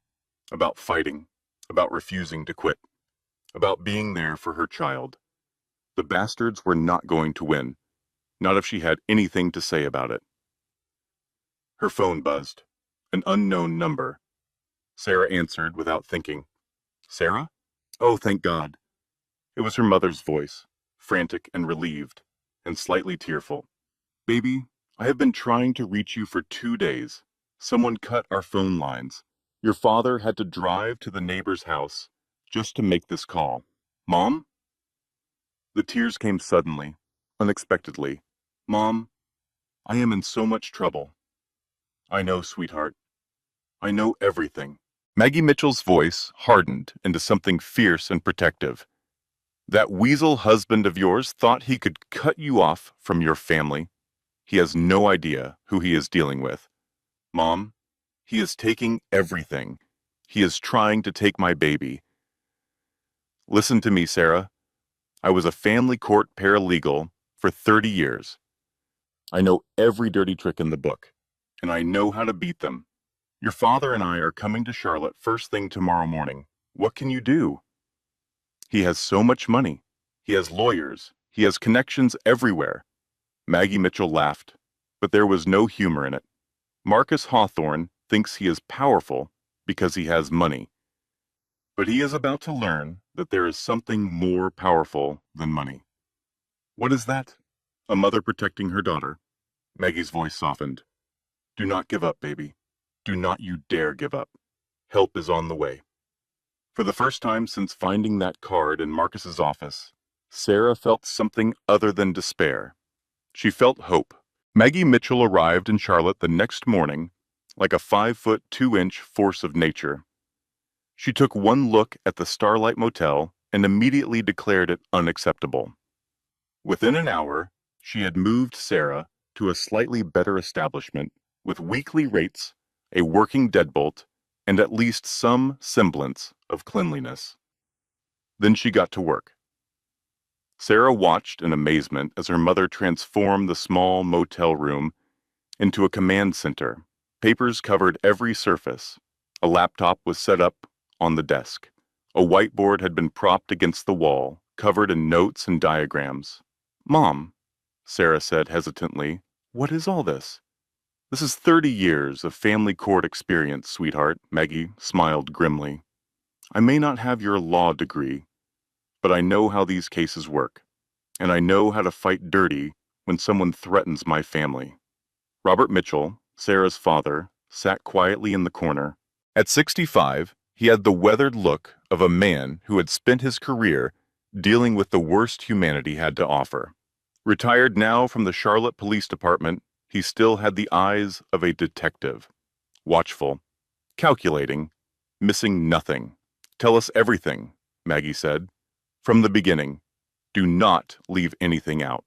about fighting, about refusing to quit, about being there for her child. The bastards were not going to win, not if she had anything to say about it. Her phone buzzed. An unknown number. Sarah answered without thinking. Sarah? Oh, thank God. It was her mother's voice, frantic and relieved, and slightly tearful. Baby, I have been trying to reach you for 2 days. Someone cut our phone lines. Your father had to drive to the neighbor's house just to make this call. Mom? The tears came suddenly, unexpectedly. Mom, I am in so much trouble. I know, sweetheart. I know everything. Maggie Mitchell's voice hardened into something fierce and protective. That weasel husband of yours thought he could cut you off from your family. He has no idea who he is dealing with. Mom, he is taking everything. He is trying to take my baby. Listen to me, Sarah. I was a family court paralegal for 30 years. I know every dirty trick in the book, and I know how to beat them. Your father and I are coming to Charlotte first thing tomorrow morning. What can you do? He has so much money. He has lawyers. He has connections everywhere. Maggie Mitchell laughed, but there was no humor in it. Marcus Hawthorne thinks he is powerful because he has money. But he is about to learn that there is something more powerful than money. What is that? A mother protecting her daughter. Maggie's voice softened. Do not give up, baby. Do not you dare give up. Help is on the way. For the first time since finding that card in Marcus's office, Sarah felt something other than despair. She felt hope. Maggie Mitchell arrived in Charlotte the next morning like a 5'2" force of nature. She took one look at the Starlight Motel and immediately declared it unacceptable. Within an hour, she had moved Sarah to a slightly better establishment with weekly rates, a working deadbolt, and at least some semblance of cleanliness. Then she got to work. Sarah watched in amazement as her mother transformed the small motel room into a command center. Papers covered every surface. A laptop was set up on the desk. A whiteboard had been propped against the wall, covered in notes and diagrams. Mom, Sarah said hesitantly, what is all this? This is 30 years of family court experience, sweetheart, Maggie smiled grimly. I may not have your law degree, but I know how these cases work, and I know how to fight dirty when someone threatens my family. Robert Mitchell, Sarah's father, sat quietly in the corner. At 65, he had the weathered look of a man who had spent his career dealing with the worst humanity had to offer. Retired now from the Charlotte Police Department, he still had the eyes of a detective. Watchful, calculating, missing nothing. Tell us everything, Maggie said. From the beginning. Do not leave anything out.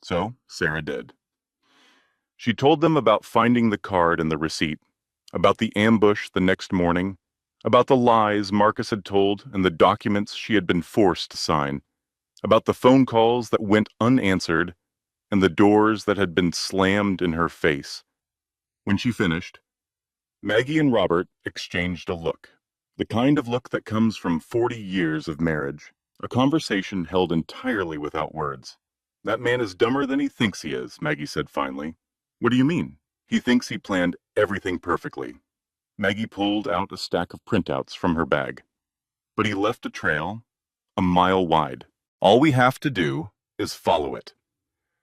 So, Sarah did. She told them about finding the card and the receipt, about the ambush the next morning, about the lies Marcus had told and the documents she had been forced to sign, about the phone calls that went unanswered and the doors that had been slammed in her face. When she finished, Maggie and Robert exchanged a look, the kind of look that comes from 40 years of marriage, a conversation held entirely without words. That man is dumber than he thinks he is, Maggie said finally. What do you mean? He thinks he planned everything perfectly. Maggie pulled out a stack of printouts from her bag. But he left a trail, a mile wide. All we have to do is follow it.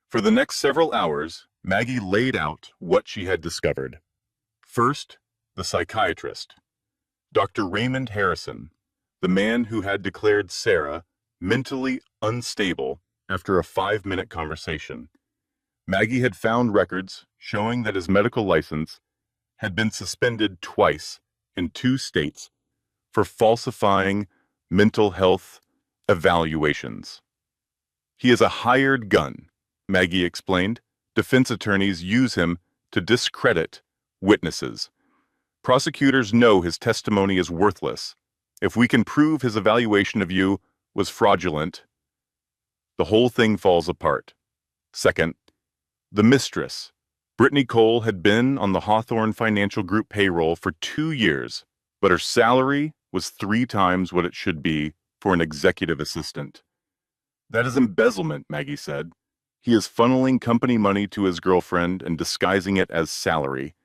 For the next several hours, Maggie laid out what she had discovered. First, the psychiatrist, Dr. Raymond Harrison, the man who had declared Sarah mentally unstable after a 5-minute conversation. Maggie had found records showing that his medical license had been suspended twice in 2 states for falsifying mental health evaluations. He is a hired gun, Maggie explained. Defense attorneys use him to discredit witnesses. Prosecutors know his testimony is worthless. If we can prove his evaluation of you was fraudulent, the whole thing falls apart. Second, the Mistress. Brittany Cole had been on the Hawthorne Financial Group payroll for 2 years, but her salary was 3 times what it should be for an executive assistant. That is embezzlement, Maggie said. He is funneling company money to his girlfriend and disguising it as salary.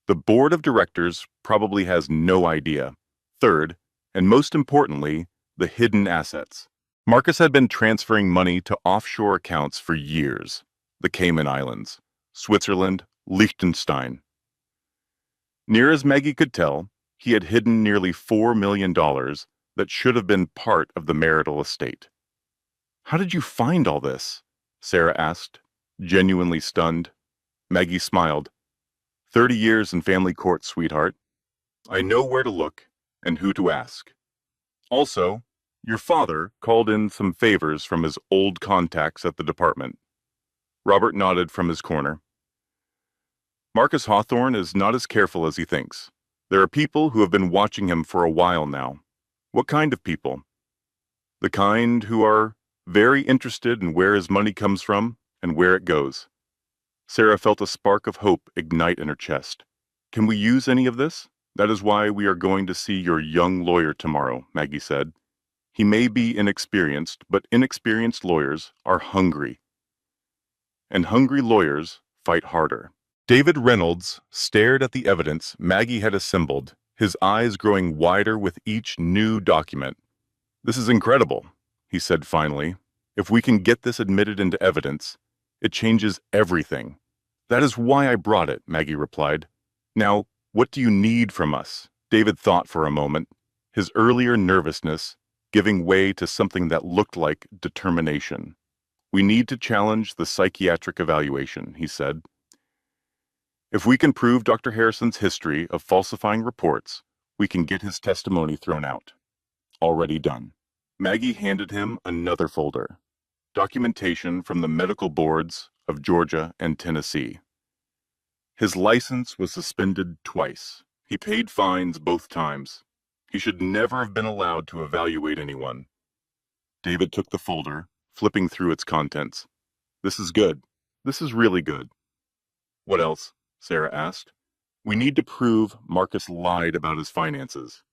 The board of directors probably has no idea. Third, and most importantly, the hidden assets. Marcus had been transferring money to offshore accounts for years. The Cayman Islands, Switzerland, Liechtenstein. Near as Maggie could tell, he had hidden nearly $4 million that should have been part of the marital estate. How did you find all this? Sarah asked, genuinely stunned. Maggie smiled. 30 years in family court, sweetheart. I know where to look and who to ask. Also, your father called in some favors from his old contacts at the department. Robert nodded from his corner. Marcus Hawthorne is not as careful as he thinks. There are people who have been watching him for a while now. What kind of people? The kind who are very interested in where his money comes from and where it goes. Sarah felt a spark of hope ignite in her chest. Can we use any of this? That is why we are going to see your young lawyer tomorrow, Maggie said. He may be inexperienced, but inexperienced lawyers are hungry. And hungry lawyers fight harder. David Reynolds stared at the evidence Maggie had assembled, his eyes growing wider with each new document. This is incredible, he said finally. If we can get this admitted into evidence, it changes everything. That is why I brought it, Maggie replied. Now, what do you need from us? David thought for a moment, his earlier nervousness giving way to something that looked like determination. We need to challenge the psychiatric evaluation, he said. If we can prove Dr. Harrison's history of falsifying reports, we can get his testimony thrown out. Already done. Maggie handed him another folder. Documentation from the medical boards of Georgia and Tennessee. His license was suspended twice. He paid fines both times. He should never have been allowed to evaluate anyone. David took the folder, flipping through its contents. This is good. This is really good. What else? Sarah asked. We need to prove Marcus lied about his finances.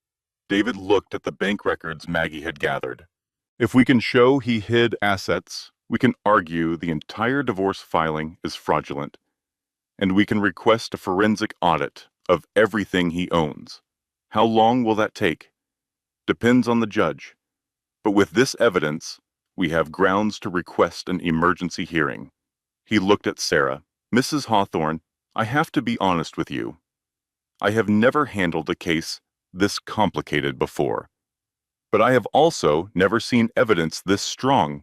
David looked at the bank records Maggie had gathered. If we can show he hid assets, we can argue the entire divorce filing is fraudulent, and we can request a forensic audit of everything he owns. How long will that take? Depends on the judge. But with this evidence, we have grounds to request an emergency hearing. He looked at Sarah. Mrs. Hawthorne, I have to be honest with you. I have never handled a case this complicated before. But I have also never seen evidence this strong.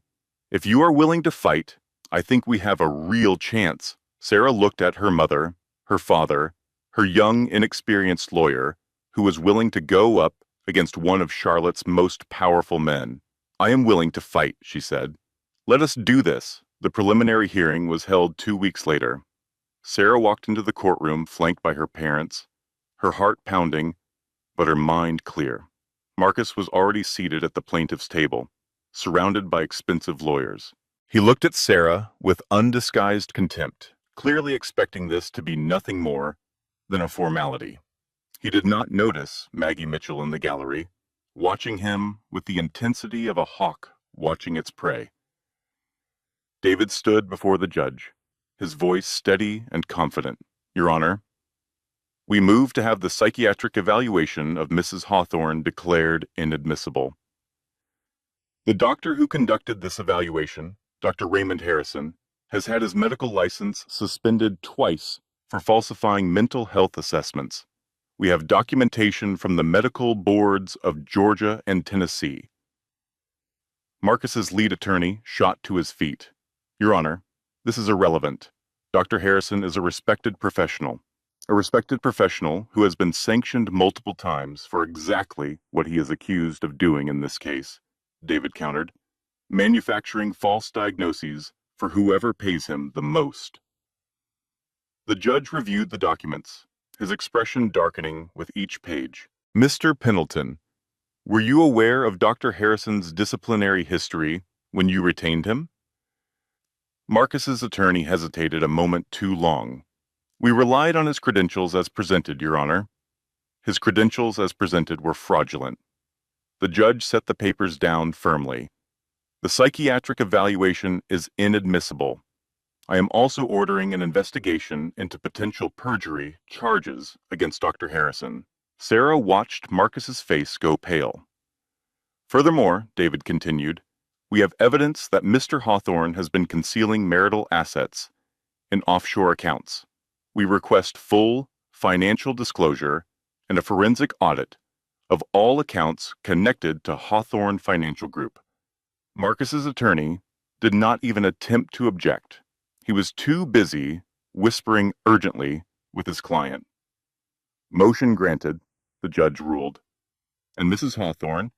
If you are willing to fight, I think we have a real chance. Sarah looked at her mother, her father, her young, inexperienced lawyer, who was willing to go up against one of Charlotte's most powerful men. I am willing to fight, she said. Let us do this. The preliminary hearing was held 2 weeks later. Sarah walked into the courtroom flanked by her parents, her heart pounding, but her mind clear. Marcus was already seated at the plaintiff's table, surrounded by expensive lawyers. He looked at Sarah with undisguised contempt, clearly expecting this to be nothing more than a formality. He did not notice Maggie Mitchell in the gallery, watching him with the intensity of a hawk watching its prey. David stood before the judge, his voice steady and confident. Your Honor, we move to have the psychiatric evaluation of Mrs. Hawthorne declared inadmissible. The doctor who conducted this evaluation, Dr. Raymond Harrison, has had his medical license suspended twice for falsifying mental health assessments. We have documentation from the medical boards of Georgia and Tennessee. Marcus's lead attorney shot to his feet. Your Honor, this is irrelevant. Dr. Harrison is a respected professional who has been sanctioned multiple times for exactly what he is accused of doing in this case, David countered, manufacturing false diagnoses for whoever pays him the most. The judge reviewed the documents, his expression darkening with each page. Mr. Pendleton, were you aware of Dr. Harrison's disciplinary history when you retained him? Marcus's attorney hesitated a moment too long. We relied on his credentials as presented, Your Honor. His credentials as presented were fraudulent. The judge set the papers down firmly. The psychiatric evaluation is inadmissible. I am also ordering an investigation into potential perjury charges against Dr. Harrison. Sarah watched Marcus's face go pale. Furthermore, David continued, we have evidence that Mr. Hawthorne has been concealing marital assets in offshore accounts. We request full financial disclosure and a forensic audit of all accounts connected to Hawthorne Financial Group. Marcus's attorney did not even attempt to object. He was too busy whispering urgently with his client. Motion granted, the judge ruled. And Mrs. Hawthorne,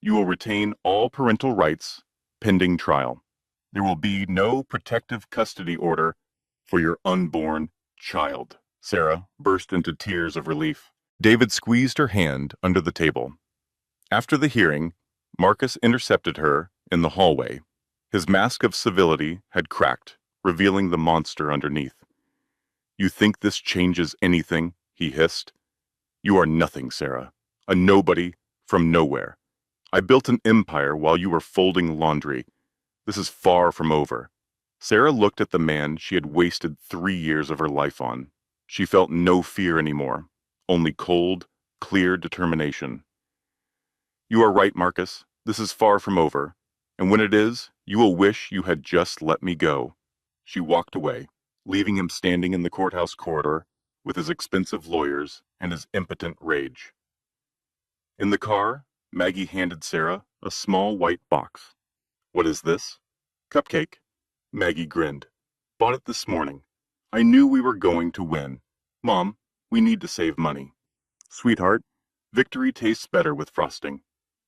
you will retain all parental rights pending trial. There will be no protective custody order for your unborn child. Sarah burst into tears of relief. David squeezed her hand under the table. After the hearing, Marcus intercepted her in the hallway. His mask of civility had cracked, revealing the monster underneath. You think this changes anything? He hissed. You are nothing, Sarah. A nobody from nowhere. I built an empire while you were folding laundry. This is far from over. Sarah looked at the man she had wasted 3 years of her life on. She felt no fear anymore, only cold, clear determination. You are right, Marcus. This is far from over. And when it is, you will wish you had just let me go. She walked away, leaving him standing in the courthouse corridor with his expensive lawyers and his impotent rage. In the car, Maggie handed Sarah a small white box. What is this? Cupcake. Maggie grinned. Bought it this morning. I knew we were going to win. Mom, we need to save money. Sweetheart, victory tastes better with frosting.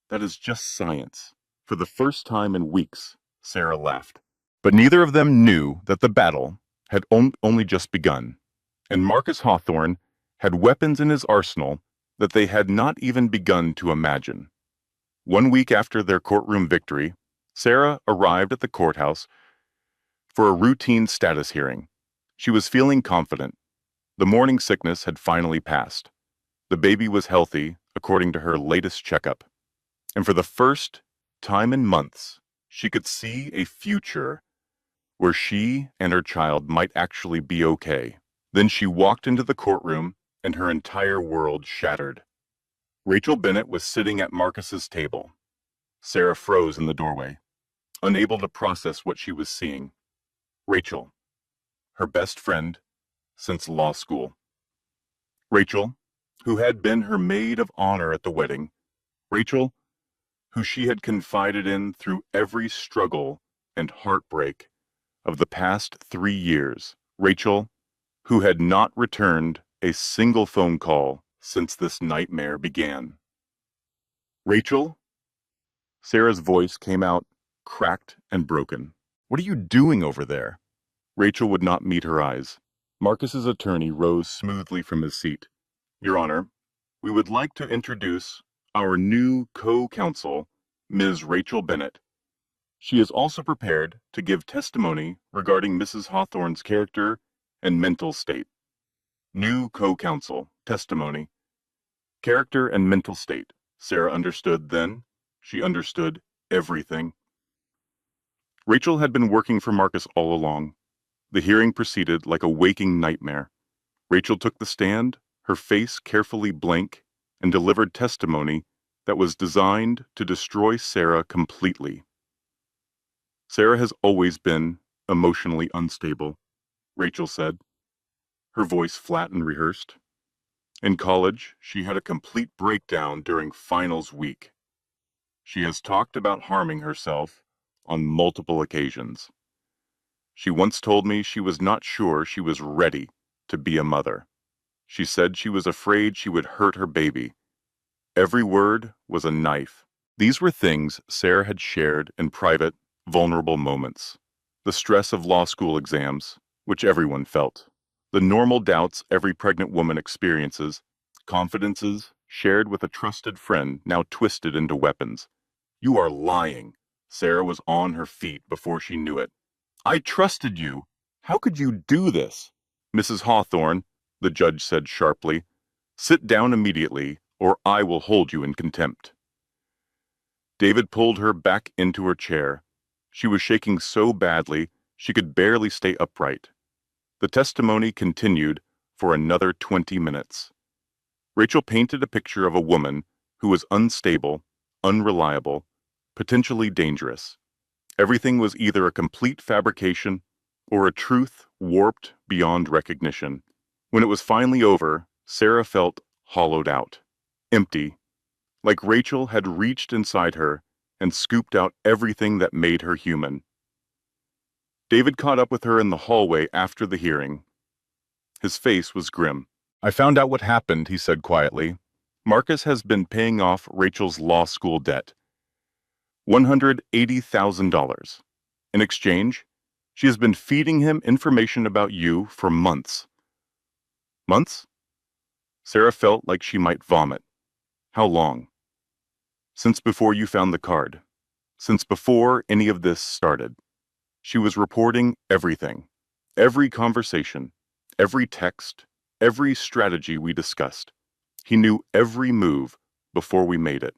That is just science. For the first time in weeks, Sarah laughed. But neither of them knew that the battle had only just begun, and Marcus Hawthorne had weapons in his arsenal that they had not even begun to imagine. 1 week after their courtroom victory, Sarah arrived at the courthouse for a routine status hearing. She was feeling confident. The morning sickness had finally passed. The baby was healthy, according to her latest checkup. And for the first time in months, she could see a future where she and her child might actually be okay. Then she walked into the courtroom, and her entire world shattered. Rachel Bennett was sitting at Marcus's table. Sarah froze in the doorway, unable to process what she was seeing. Rachel, her best friend since law school. Rachel, who had been her maid of honor at the wedding. Rachel, who she had confided in through every struggle and heartbreak of the past 3 years. Rachel, who had not returned a single phone call since this nightmare began. Rachel? Sarah's voice came out cracked and broken. What are you doing over there? Rachel would not meet her eyes. Marcus's attorney rose smoothly from his seat. Your Honor, we would like to introduce our new co-counsel, Ms. Rachel Bennett. She is also prepared to give testimony regarding Mrs. Hawthorne's character and mental state. New co-counsel, testimony. Character and mental state. Sarah understood then. She understood everything. Rachel had been working for Marcus all along. The hearing proceeded like a waking nightmare. Rachel took the stand, her face carefully blank, and delivered testimony that was designed to destroy Sarah completely. Sarah has always been emotionally unstable, Rachel said, her voice flat and rehearsed. In college, she had a complete breakdown during finals week. She has talked about harming herself on multiple occasions. She once told me she was not sure she was ready to be a mother. She said she was afraid she would hurt her baby. Every word was a knife. These were things Sarah had shared in private, vulnerable moments. The stress of law school exams, which everyone felt. The normal doubts every pregnant woman experiences. Confidences shared with a trusted friend now twisted into weapons. You are lying. Sarah was on her feet before she knew it. I trusted you. How could you do this? Mrs. Hawthorne, the judge said sharply, sit down immediately, or I will hold you in contempt. David pulled her back into her chair. She was shaking so badly she could barely stay upright. The testimony continued for another 20 minutes. Rachel painted a picture of a woman who was unstable, unreliable, potentially dangerous. Everything was either a complete fabrication or a truth warped beyond recognition. When it was finally over, Sarah felt hollowed out, empty, like Rachel had reached inside her and scooped out everything that made her human. David caught up with her in the hallway after the hearing. His face was grim. I found out what happened, he said quietly. Marcus has been paying off Rachel's law school debt. $180,000. In exchange, she has been feeding him information about you for months. Months? Sarah felt like she might vomit. How long? Since before you found the card. Since before any of this started. She was reporting everything. Every conversation. Every text. Every strategy we discussed. He knew every move before we made it.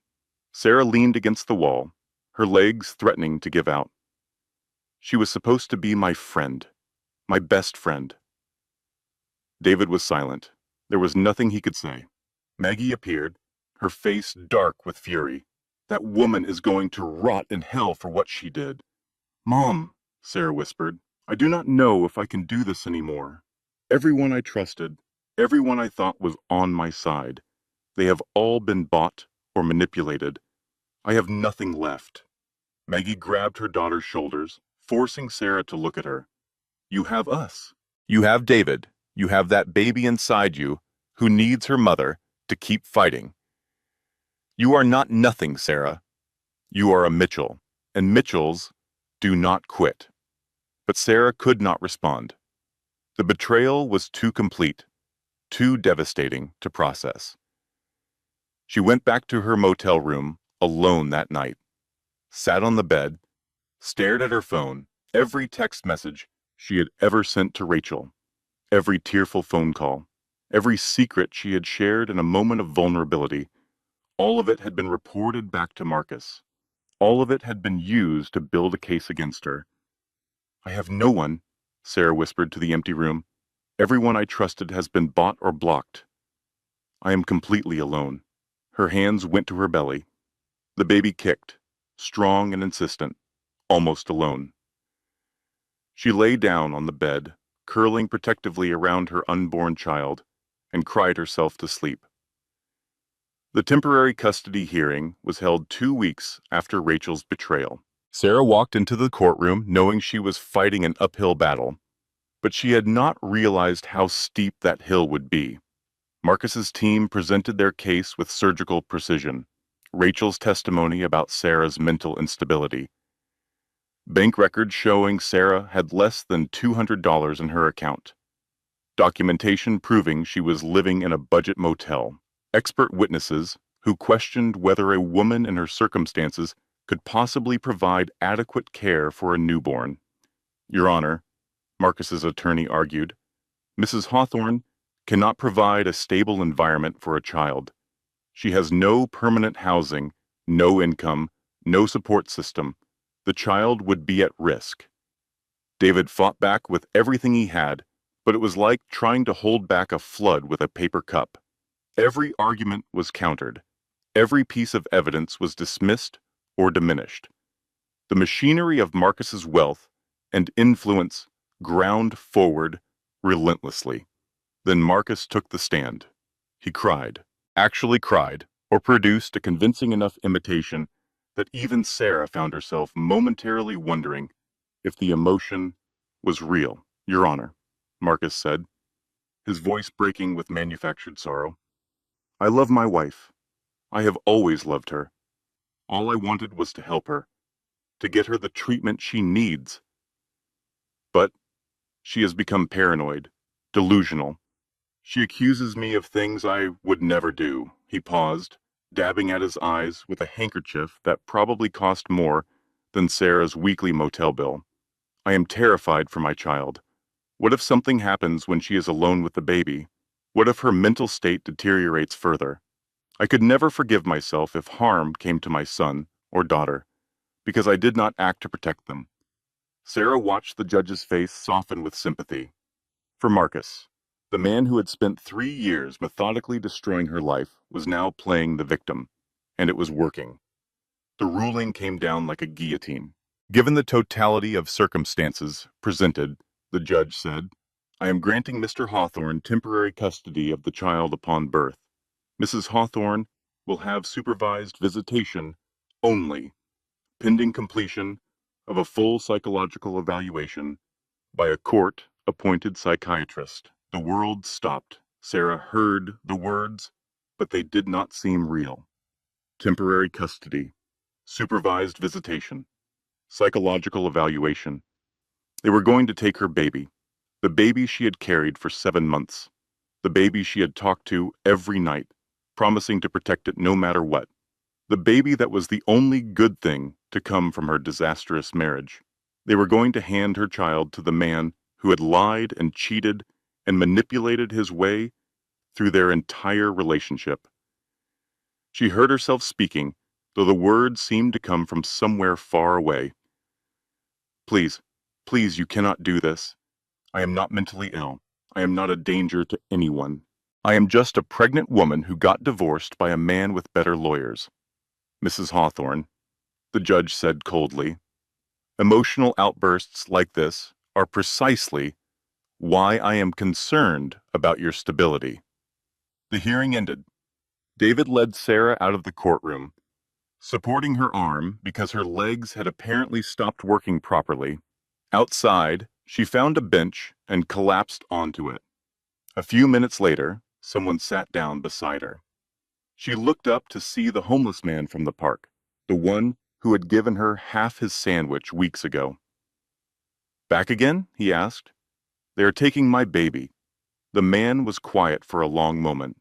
Sarah leaned against the wall, her legs threatening to give out. She was supposed to be my friend. My best friend. David was silent. There was nothing he could say. Maggie appeared, her face dark with fury. That woman is going to rot in hell for what she did. Mom, Sarah whispered, I do not know if I can do this anymore. Everyone I trusted, everyone I thought was on my side, they have all been bought or manipulated. I have nothing left. Maggie grabbed her daughter's shoulders, forcing Sarah to look at her. You have us. You have David. You have that baby inside you who needs her mother to keep fighting. You are not nothing, Sarah. You are a Mitchell, and Mitchells do not quit. But Sarah could not respond. The betrayal was too complete, too devastating to process. She went back to her motel room alone that night, sat on the bed, stared at her phone, every text message she had ever sent to Rachel, every tearful phone call, every secret she had shared in a moment of vulnerability. All of it had been reported back to Marcus. All of it had been used to build a case against her. I have no one, Sarah whispered to the empty room. Everyone I trusted has been bought or blocked. I am completely alone. Her hands went to her belly. The baby kicked, strong and insistent, almost alone. She lay down on the bed, curling protectively around her unborn child, and cried herself to sleep. The temporary custody hearing was held 2 weeks after Rachel's betrayal. Sarah walked into the courtroom knowing she was fighting an uphill battle, but she had not realized how steep that hill would be. Marcus's team presented their case with surgical precision. Rachel's testimony about Sarah's mental instability. Bank records showing Sarah had less than $200 in her account. Documentation proving she was living in a budget motel. Expert witnesses who questioned whether a woman in her circumstances could possibly provide adequate care for a newborn. Your Honor, Marcus's attorney argued, Mrs. Hawthorne cannot provide a stable environment for a child. She has no permanent housing, no income, no support system. The child would be at risk. David fought back with everything he had, but it was like trying to hold back a flood with a paper cup. Every argument was countered. Every piece of evidence was dismissed or diminished. The machinery of Marcus's wealth and influence ground forward relentlessly. Then Marcus took the stand. He cried, actually cried, or produced a convincing enough imitation that even Sarah found herself momentarily wondering if the emotion was real. Your Honor, Marcus said, his voice breaking with manufactured sorrow. I love my wife. I have always loved her. All I wanted was to help her, to get her the treatment she needs. But she has become paranoid, delusional. She accuses me of things I would never do. He paused, dabbing at his eyes with a handkerchief that probably cost more than Sarah's weekly motel bill. I am terrified for my child. What if something happens when she is alone with the baby? What if her mental state deteriorates further? I could never forgive myself if harm came to my son or daughter, because I did not act to protect them. Sarah watched the judge's face soften with sympathy. For Marcus, the man who had spent 3 years methodically destroying her life was now playing the victim, and it was working. The ruling came down like a guillotine. Given the totality of circumstances presented, the judge said, I am granting Mr. Hawthorne temporary custody of the child upon birth. Mrs. Hawthorne will have supervised visitation only, pending completion of a full psychological evaluation by a court-appointed psychiatrist. The world stopped. Sarah heard the words, but they did not seem real. Temporary custody, supervised visitation, psychological evaluation. They were going to take her baby, the baby she had carried for 7 months, the baby she had talked to every night, promising to protect it no matter what, the baby that was the only good thing to come from her disastrous marriage. They were going to hand her child to the man who had lied and cheated and manipulated his way through their entire relationship. She heard herself speaking, though the words seemed to come from somewhere far away. Please, please, you cannot do this. I am not mentally ill. I am not a danger to anyone. I am just a pregnant woman who got divorced by a man with better lawyers. Mrs. Hawthorne, the judge said coldly, emotional outbursts like this are precisely why I am concerned about your stability. The hearing ended. David led Sarah out of the courtroom, supporting her arm because her legs had apparently stopped working properly. Outside, she found a bench and collapsed onto it. A few minutes later, someone sat down beside her. She looked up to see the homeless man from the park, the one who had given her half his sandwich weeks ago. Back again? He asked. They are taking my baby. The man was quiet for a long moment.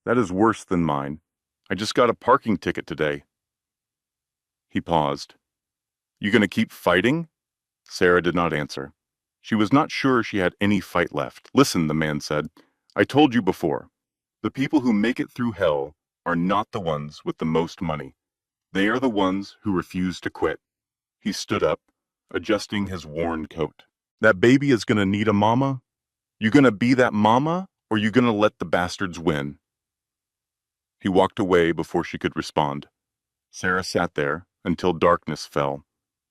That is worse than mine. I just got a parking ticket today. He paused. You gonna keep fighting? Sarah did not answer. She was not sure she had any fight left. Listen, the man said. I told you before. The people who make it through hell are not the ones with the most money. They are the ones who refuse to quit. He stood up, adjusting his worn coat. That baby is gonna need a mama? You gonna be that mama, or you gonna let the bastards win? He walked away before she could respond. Sarah sat there until darkness fell.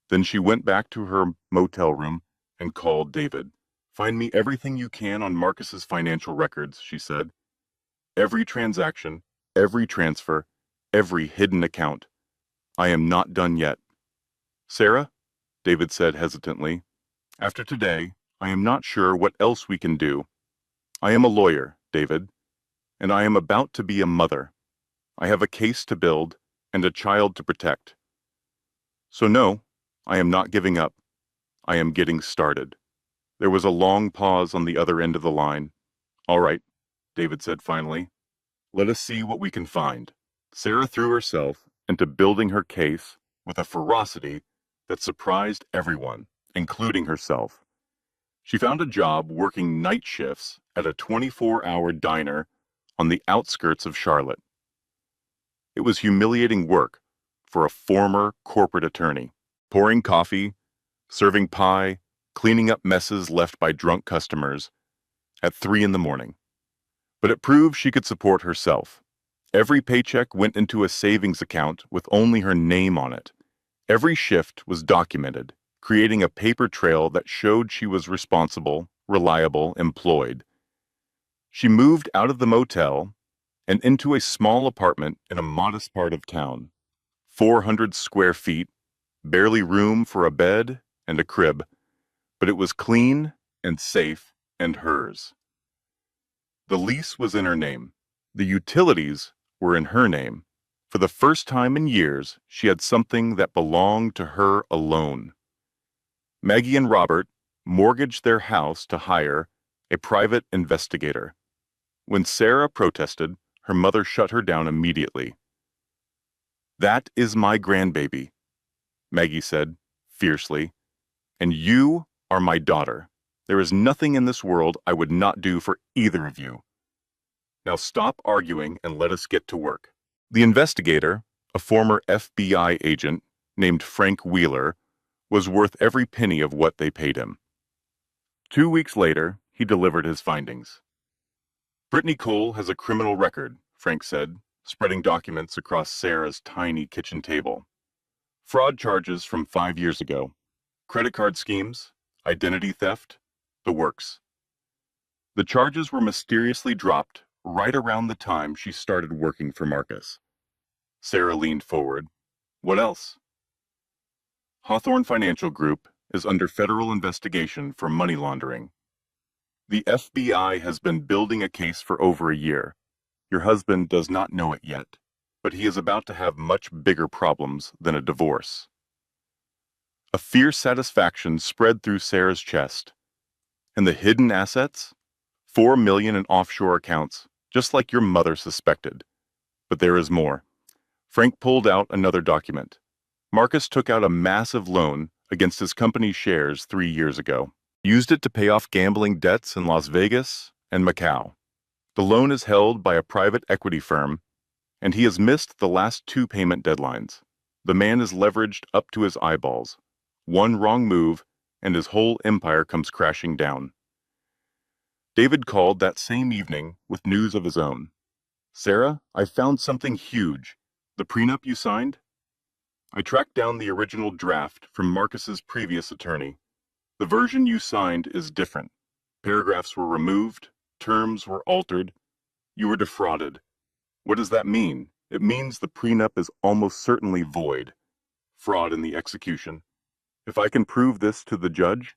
Then she went back to her motel room and called David. Find me everything you can on Marcus's financial records, she said. Every transaction, every transfer, every hidden account. I am not done yet. Sarah, David said hesitantly, after today, I am not sure what else we can do. I am a lawyer, David, and I am about to be a mother. I have a case to build and a child to protect. So no, I am not giving up. I am getting started. There was a long pause on the other end of the line. All right, David said finally. Let us see what we can find. Sarah threw herself into building her case with a ferocity that surprised everyone, including herself. She found a job working night shifts at a 24-hour diner on the outskirts of Charlotte. It was humiliating work for a former corporate attorney, pouring coffee, serving pie, cleaning up messes left by drunk customers at 3 in the morning. But it proved she could support herself. Every paycheck went into a savings account with only her name on it. Every shift was documented, creating a paper trail that showed she was responsible, reliable, employed. She moved out of the motel and into a small apartment in a modest part of town. 400 square feet, barely room for a bed and a crib, but it was clean and safe and hers. The lease was in her name. The utilities were in her name. For the first time in years, she had something that belonged to her alone. Maggie and Robert mortgaged their house to hire a private investigator. When Sarah protested, her mother shut her down immediately. "That is my grandbaby," Maggie said fiercely, "and you are my daughter. There is nothing in this world I would not do for either of you. Now stop arguing and let us get to work." The investigator, a former FBI agent named Frank Wheeler, was worth every penny of what they paid him. 2 weeks later, he delivered his findings. "Brittany Cole has a criminal record," Frank said, spreading documents across Sarah's tiny kitchen table. "Fraud charges from 5 years ago. Credit card schemes, identity theft, the works." The charges were mysteriously dropped right around the time she started working for Marcus. Sarah leaned forward. "What else?" "Hawthorne Financial Group is under federal investigation for money laundering. The FBI has been building a case for over a year. Your husband does not know it yet, but he is about to have much bigger problems than a divorce." A fierce satisfaction spread through Sarah's chest. "And the hidden assets? 4 million in offshore accounts, just like your mother suspected. But there is more." Frank pulled out another document. Marcus took out a massive loan against his company's shares 3 years ago. Used it to pay off gambling debts in Las Vegas and Macau. The loan is held by a private equity firm, and he has missed the last 2 payment deadlines. The man is leveraged up to his eyeballs. One wrong move, and his whole empire comes crashing down. David called that same evening with news of his own. "Sarah, I found something huge. The prenup you signed?" "I tracked down the original draft from Marcus's previous attorney. The version you signed is different. Paragraphs were removed, terms were altered. You were defrauded." "What does that mean?" "It means the prenup is almost certainly void. Fraud in the execution. If I can prove this to the judge,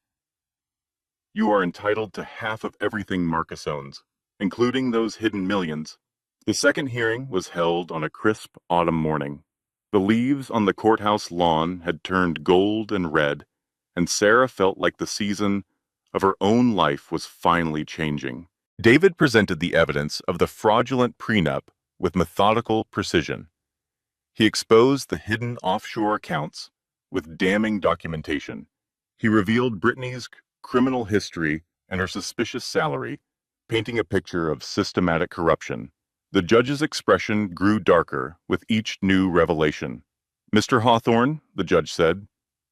you are entitled to half of everything Marcus owns, including those hidden millions." The second hearing was held on a crisp autumn morning. The leaves on the courthouse lawn had turned gold and red, and Sarah felt like the season of her own life was finally changing. David presented the evidence of the fraudulent prenup with methodical precision. He exposed the hidden offshore accounts with damning documentation. He revealed Brittany's criminal history and her suspicious salary, painting a picture of systematic corruption. The judge's expression grew darker with each new revelation. "Mr. Hawthorne," the judge said,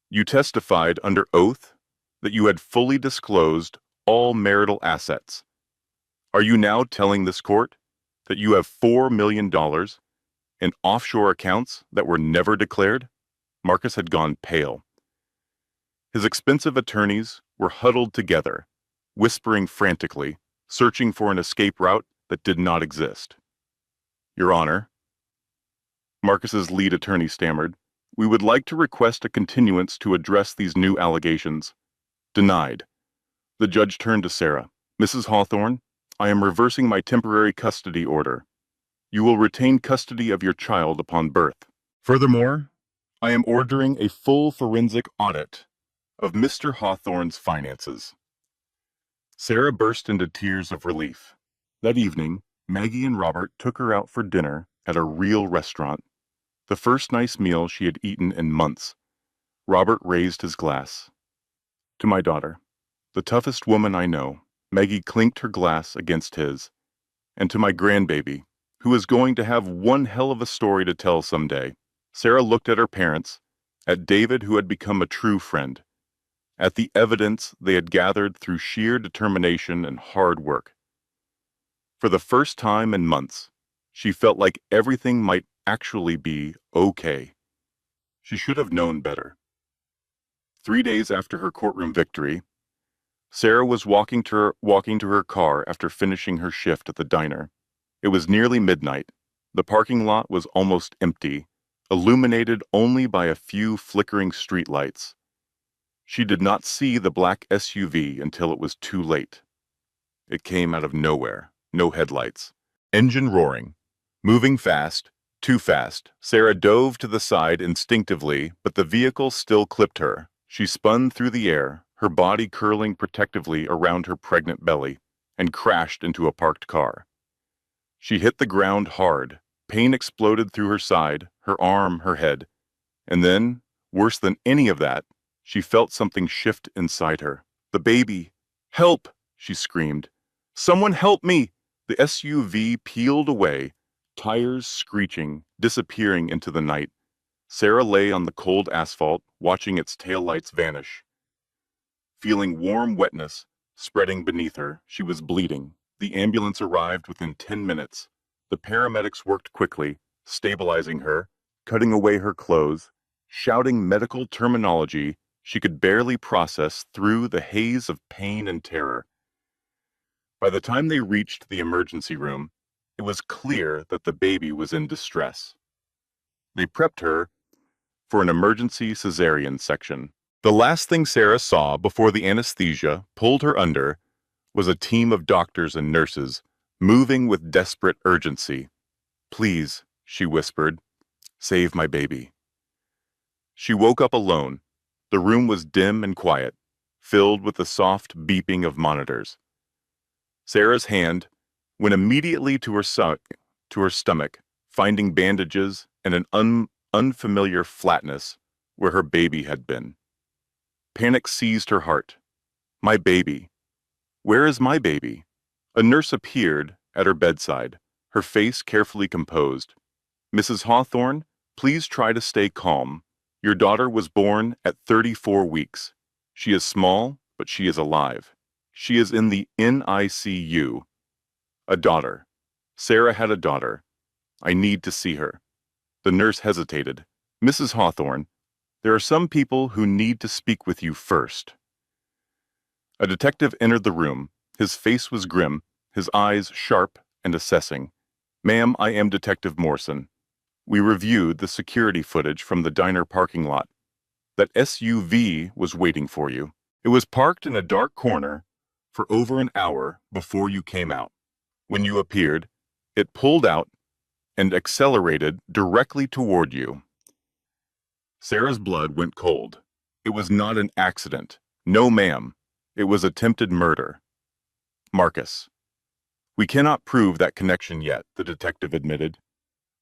"you testified under oath that you had fully disclosed all marital assets. Are you now telling this court that you have $4 million in offshore accounts that were never declared?" Marcus had gone pale. His expensive attorneys were huddled together, whispering frantically, searching for an escape route that did not exist. "Your Honor," Marcus's lead attorney stammered, "we would like to request a continuance to address these new allegations." Denied. The judge turned to Sarah. "Mrs. Hawthorne, I am reversing my temporary custody order. You will retain custody of your child upon birth. Furthermore, I am ordering a full forensic audit of Mr. Hawthorne's finances." Sarah burst into tears of relief. That evening, Maggie and Robert took her out for dinner at a real restaurant. The first nice meal she had eaten in months. Robert raised his glass. "To my daughter, the toughest woman I know." Maggie clinked her glass against his. "And to my grandbaby, who is going to have one hell of a story to tell someday." Sarah looked at her parents, at David, who had become a true friend, at the evidence they had gathered through sheer determination and hard work. For the first time in months, She felt like everything might actually be okay. She should have known better. 3 days after her courtroom victory, Sarah was walking to her car after finishing her shift at the diner. It was nearly midnight. The parking lot was almost empty, illuminated only by a few flickering streetlights. She did not see the black SUV until it was too late. It came out of nowhere, no headlights. Engine roaring. Moving fast, too fast. Sarah dove to the side instinctively, but the vehicle still clipped her. She spun through the air, her body curling protectively around her pregnant belly, and crashed into a parked car. She hit the ground hard. Pain exploded through her side, her arm, her head. And then, worse than any of that, she felt something shift inside her. The baby. Help! She screamed. Someone help me! The SUV peeled away, tires screeching, disappearing into the night. Sarah lay on the cold asphalt, watching its taillights vanish. Feeling warm wetness spreading beneath her, she was bleeding. The ambulance arrived within 10 minutes. The paramedics worked quickly, stabilizing her, cutting away her clothes, shouting medical terminology she could barely process through the haze of pain and terror. By the time they reached the emergency room, it was clear that the baby was in distress. They prepped her for an emergency cesarean section. The last thing Sarah saw before the anesthesia pulled her under was a team of doctors and nurses moving with desperate urgency. "Please," she whispered, "save my baby." She woke up alone. The room was dim and quiet, filled with the soft beeping of monitors. Sarah's hand went immediately to her stomach, finding bandages and an unfamiliar flatness where her baby had been. Panic seized her heart. My baby. Where is my baby? A nurse appeared at her bedside, her face carefully composed. "Mrs. Hawthorne, please try to stay calm. Your daughter was born at 34 weeks. She is small, but she is alive. She is in the NICU. A daughter. Sarah had a daughter. I need to see her." The nurse hesitated. "Mrs. Hawthorne, there are some people who need to speak with you first." A detective entered the room. His face was grim, his eyes sharp and assessing. "Ma'am, I am Detective Morrison. We reviewed the security footage from the diner parking lot. That SUV was waiting for you. It was parked in a dark corner for over an hour before you came out. When you appeared, it pulled out and accelerated directly toward you." Sarah's blood went cold. It was not an accident. No, ma'am. It was attempted murder. "Marcus." "We cannot prove that connection yet," the detective admitted.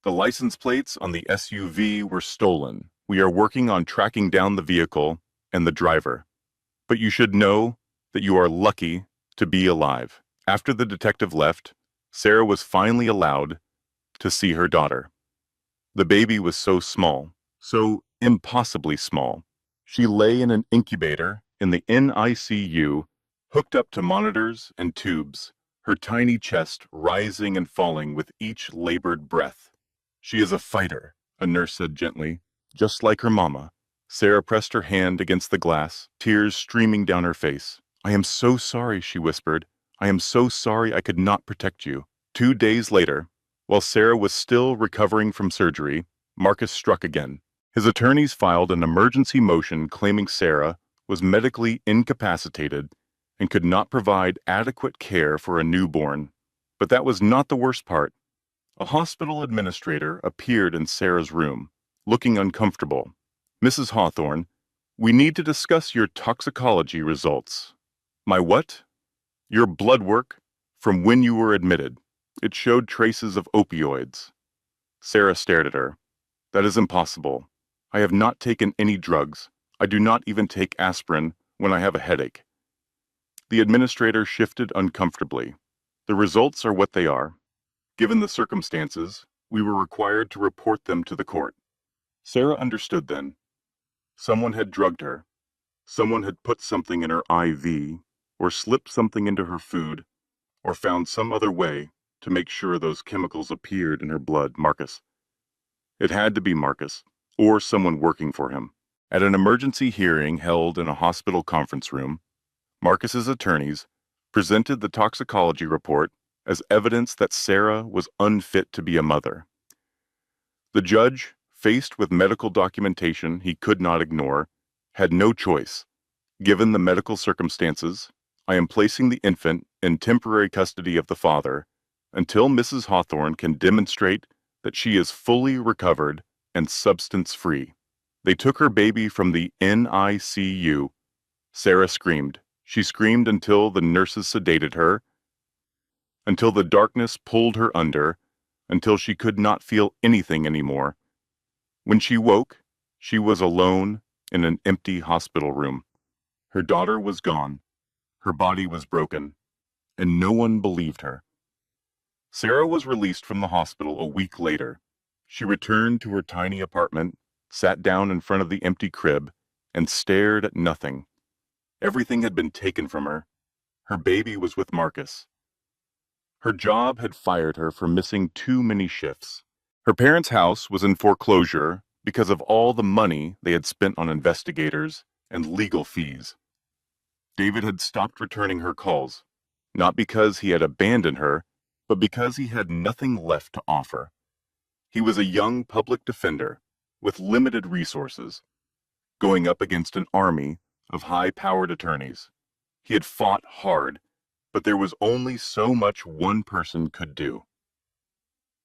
"The license plates on the SUV were stolen. We are working on tracking down the vehicle and the driver. But you should know that you are lucky to be alive." After the detective left, Sarah was finally allowed to see her daughter. The baby was so small, so impossibly small. She lay in an incubator in the NICU, hooked up to monitors and tubes, her tiny chest rising and falling with each labored breath. "She is a fighter," a nurse said gently, "just like her mama." Sarah pressed her hand against the glass, tears streaming down her face. "I am so sorry," she whispered. "I am so sorry I could not protect you." 2 days later, while Sarah was still recovering from surgery, Marcus struck again. His attorneys filed an emergency motion claiming Sarah was medically incapacitated and could not provide adequate care for a newborn. But that was not the worst part. A hospital administrator appeared in Sarah's room, looking uncomfortable. "Mrs. Hawthorne, we need to discuss your toxicology results." "My what?" "Your blood work from when you were admitted. It showed traces of opioids." Sarah stared at her. "That is impossible. I have not taken any drugs. I do not even take aspirin when I have a headache." The administrator shifted uncomfortably. "The results are what they are. Given the circumstances, we were required to report them to the court." Sarah understood then. Someone had drugged her. Someone had put something in her IV, or slipped something into her food, or found some other way to make sure those chemicals appeared in her blood. Marcus. It had to be Marcus, or someone working for him. At an emergency hearing held in a hospital conference room, Marcus's attorneys presented the toxicology report as evidence that Sarah was unfit to be a mother. The judge, faced with medical documentation he could not ignore, had no choice. Given the medical circumstances, I am placing the infant in temporary custody of the father until Mrs. Hawthorne can demonstrate that she is fully recovered and substance-free. They took her baby from the NICU. Sarah screamed. She screamed until the nurses sedated her, until the darkness pulled her under, until she could not feel anything anymore. When she woke, she was alone in an empty hospital room. Her daughter was gone. Her body was broken, and no one believed her. Sarah was released from the hospital a week later. She returned to her tiny apartment, sat down in front of the empty crib, and stared at nothing. Everything had been taken from her. Her baby was with Marcus. Her job had fired her for missing too many shifts. Her parents' house was in foreclosure because of all the money they had spent on investigators and legal fees. David had stopped returning her calls, not because he had abandoned her, but because he had nothing left to offer. He was a young public defender with limited resources, going up against an army of high-powered attorneys. He had fought hard, but there was only so much one person could do.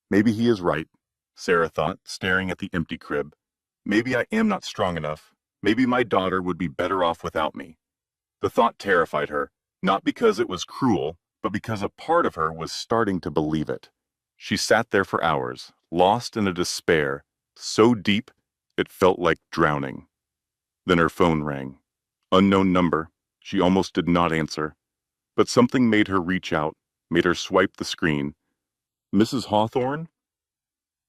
Maybe he is right, Sarah thought, staring at the empty crib. Maybe I am not strong enough. Maybe my daughter would be better off without me. The thought terrified her, not because it was cruel, but because a part of her was starting to believe it. She sat there for hours, lost in a despair so deep it felt like drowning. Then her phone rang. Unknown number. She almost did not answer. But something made her reach out, made her swipe the screen. Mrs. Hawthorne?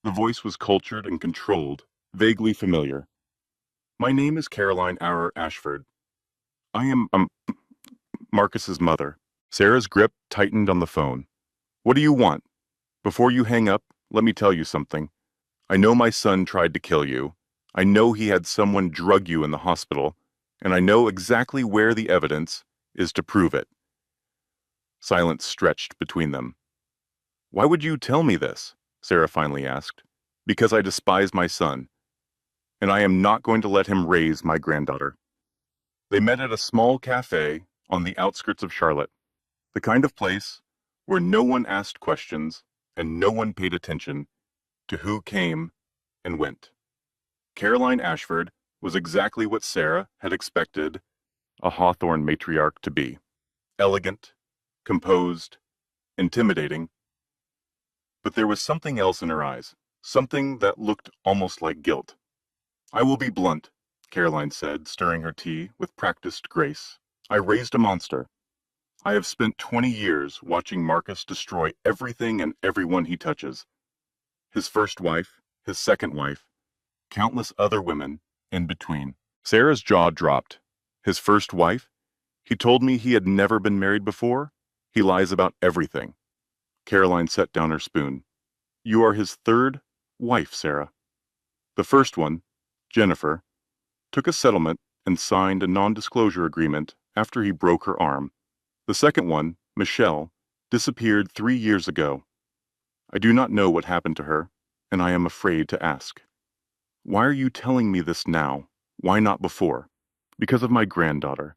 The voice was cultured and controlled, vaguely familiar. My name is Caroline Ashford. I am, Marcus's mother. Sarah's grip tightened on the phone. What do you want? Before you hang up, let me tell you something. I know my son tried to kill you. I know he had someone drug you in the hospital, and I know exactly where the evidence is to prove it. Silence stretched between them. Why would you tell me this? Sarah finally asked. Because I despise my son, and I am not going to let him raise my granddaughter. They met at a small cafe on the outskirts of Charlotte, the kind of place where no one asked questions and no one paid attention to who came and went. Caroline Ashford was exactly what Sarah had expected a Hawthorne matriarch to be. Elegant, composed, intimidating. But there was something else in her eyes, something that looked almost like guilt. I will be blunt, Caroline said, stirring her tea with practiced grace. I raised a monster. I have spent 20 years watching Marcus destroy everything and everyone he touches. His first wife, his second wife, countless other women in between. Sarah's jaw dropped. His first wife? He told me he had never been married before. He lies about everything. Caroline set down her spoon. You are his third wife, Sarah. The first one, Jennifer, took a settlement and signed a non-disclosure agreement after he broke her arm. The second one, Michelle, disappeared 3 years ago. I do not know what happened to her, and I am afraid to ask. Why are you telling me this now? Why not before? Because of my granddaughter.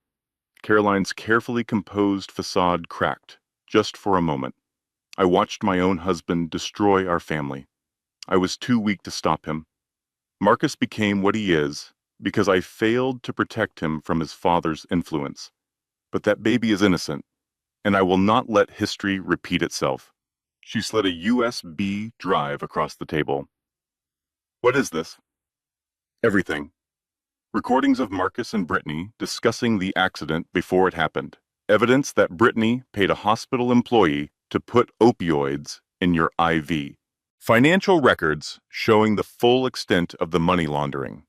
Caroline's carefully composed facade cracked, just for a moment. I watched my own husband destroy our family. I was too weak to stop him. Marcus became what he is because I failed to protect him from his father's influence. But that baby is innocent, and I will not let history repeat itself. She slid a USB drive across the table. What is this? Everything. Recordings of Marcus and Brittany discussing the accident before it happened. Evidence that Brittany paid a hospital employee to put opioids in your IV. Financial records showing the full extent of the money laundering.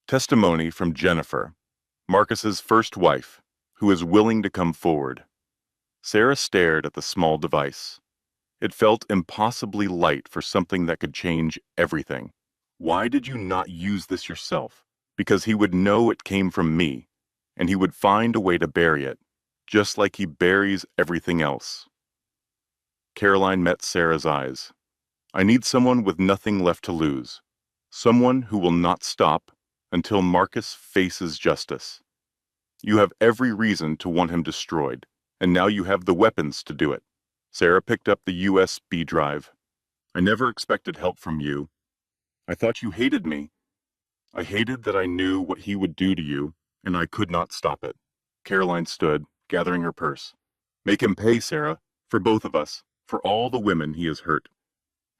Testimony from Jennifer, Marcus's first wife, who is willing to come forward. Sarah stared at the small device. It felt impossibly light for something that could change everything. Why did you not use this yourself? Because he would know it came from me, and he would find a way to bury it, just like he buries everything else. Caroline met Sarah's eyes. I need someone with nothing left to lose. Someone who will not stop until Marcus faces justice. You have every reason to want him destroyed, and now you have the weapons to do it. Sarah picked up the USB drive. I never expected help from you. I thought you hated me. I hated that I knew what he would do to you, and I could not stop it. Caroline stood, gathering her purse. Make him pay, Sarah, for both of us, for all the women he has hurt.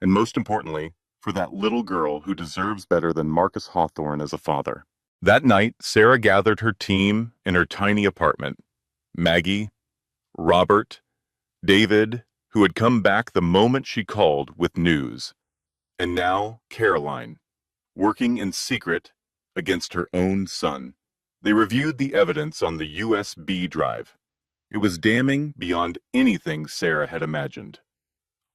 And most importantly, for that little girl who deserves better than Marcus Hawthorne as a father. That night, Sarah gathered her team in her tiny apartment. Maggie, Robert, David, who had come back the moment she called with news. And now, Caroline, working in secret against her own son. They reviewed the evidence on the USB drive. It was damning beyond anything Sarah had imagined.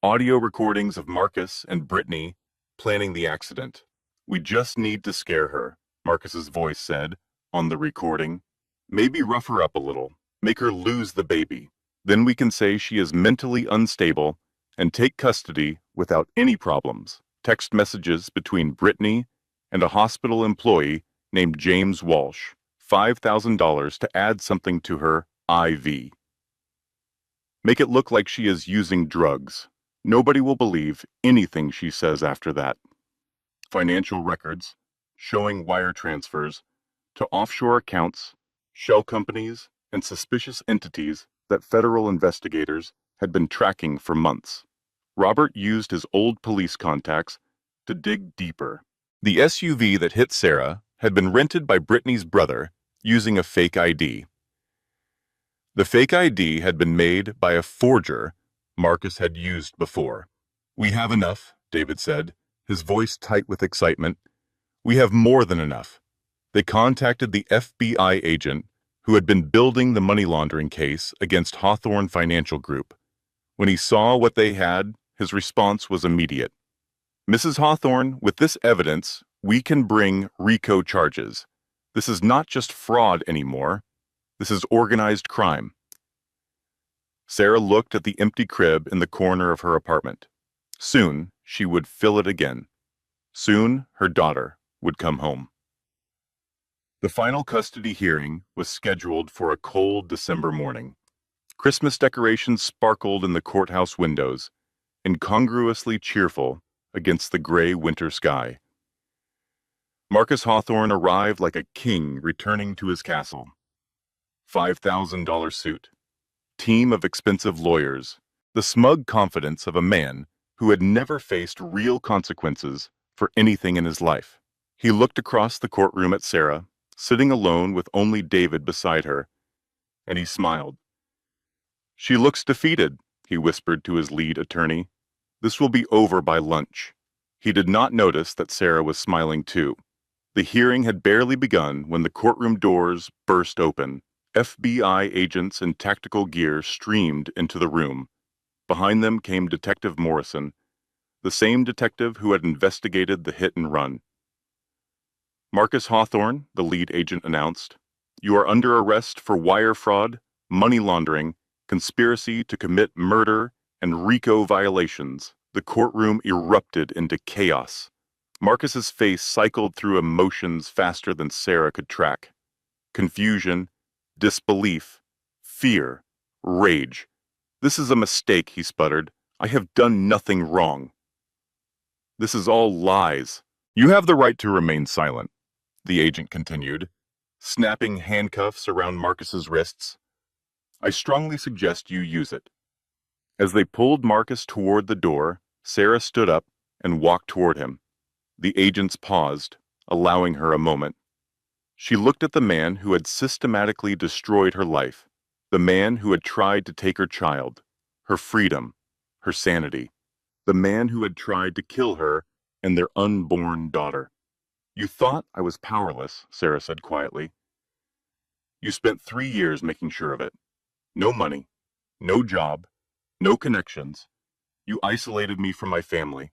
Audio recordings of Marcus and Brittany planning the accident. We just need to scare her, Marcus's voice said on the recording. Maybe rough her up a little, make her lose the baby. Then we can say she is mentally unstable and take custody without any problems. Text messages between Brittany and a hospital employee named James Walsh, $5,000 to add something to her IV. Make it look like she is using drugs. Nobody will believe anything she says after that. Financial records showing wire transfers to offshore accounts, shell companies, and suspicious entities that federal investigators had been tracking for months. Robert used his old police contacts to dig deeper. The SUV that hit Sarah had been rented by Brittany's brother using a fake ID. The fake ID had been made by a forger Marcus had used before. We have enough, David said, his voice tight with excitement. We have more than enough. They contacted the FBI agent who had been building the money laundering case against Hawthorne Financial Group. When he saw what they had, his response was immediate. Mrs. Hawthorne, with this evidence, we can bring RICO charges. This is not just fraud anymore. This is organized crime. Sarah looked at the empty crib in the corner of her apartment. Soon, she would fill it again. Soon, her daughter would come home. The final custody hearing was scheduled for a cold December morning. Christmas decorations sparkled in the courthouse windows, incongruously cheerful against the gray winter sky. Marcus Hawthorne arrived like a king returning to his castle. $5,000 suit, team of expensive lawyers, the smug confidence of a man who had never faced real consequences for anything in his life. He looked across the courtroom at Sarah, sitting alone with only David beside her, and he smiled. She looks defeated, he whispered to his lead attorney. This will be over by lunch. He did not notice that Sarah was smiling too. The hearing had barely begun when the courtroom doors burst open. FBI agents in tactical gear streamed into the room. Behind them came Detective Morrison, the same detective who had investigated the hit and run. Marcus Hawthorne, the lead agent announced, you are under arrest for wire fraud, money laundering, conspiracy to commit murder, and RICO violations. The courtroom erupted into chaos. Marcus's face cycled through emotions faster than Sarah could track. Confusion, disbelief, fear, rage. This is a mistake, he sputtered. I have done nothing wrong. This is all lies. You have the right to remain silent, the agent continued, snapping handcuffs around Marcus's wrists. I strongly suggest you use it. As they pulled Marcus toward the door, Sarah stood up and walked toward him. The agents paused, allowing her a moment. She looked at the man who had systematically destroyed her life, the man who had tried to take her child, her freedom, her sanity, the man who had tried to kill her and their unborn daughter. You thought I was powerless, Sarah said quietly. You spent 3 years making sure of it. No money, no job, no connections. You isolated me from my family.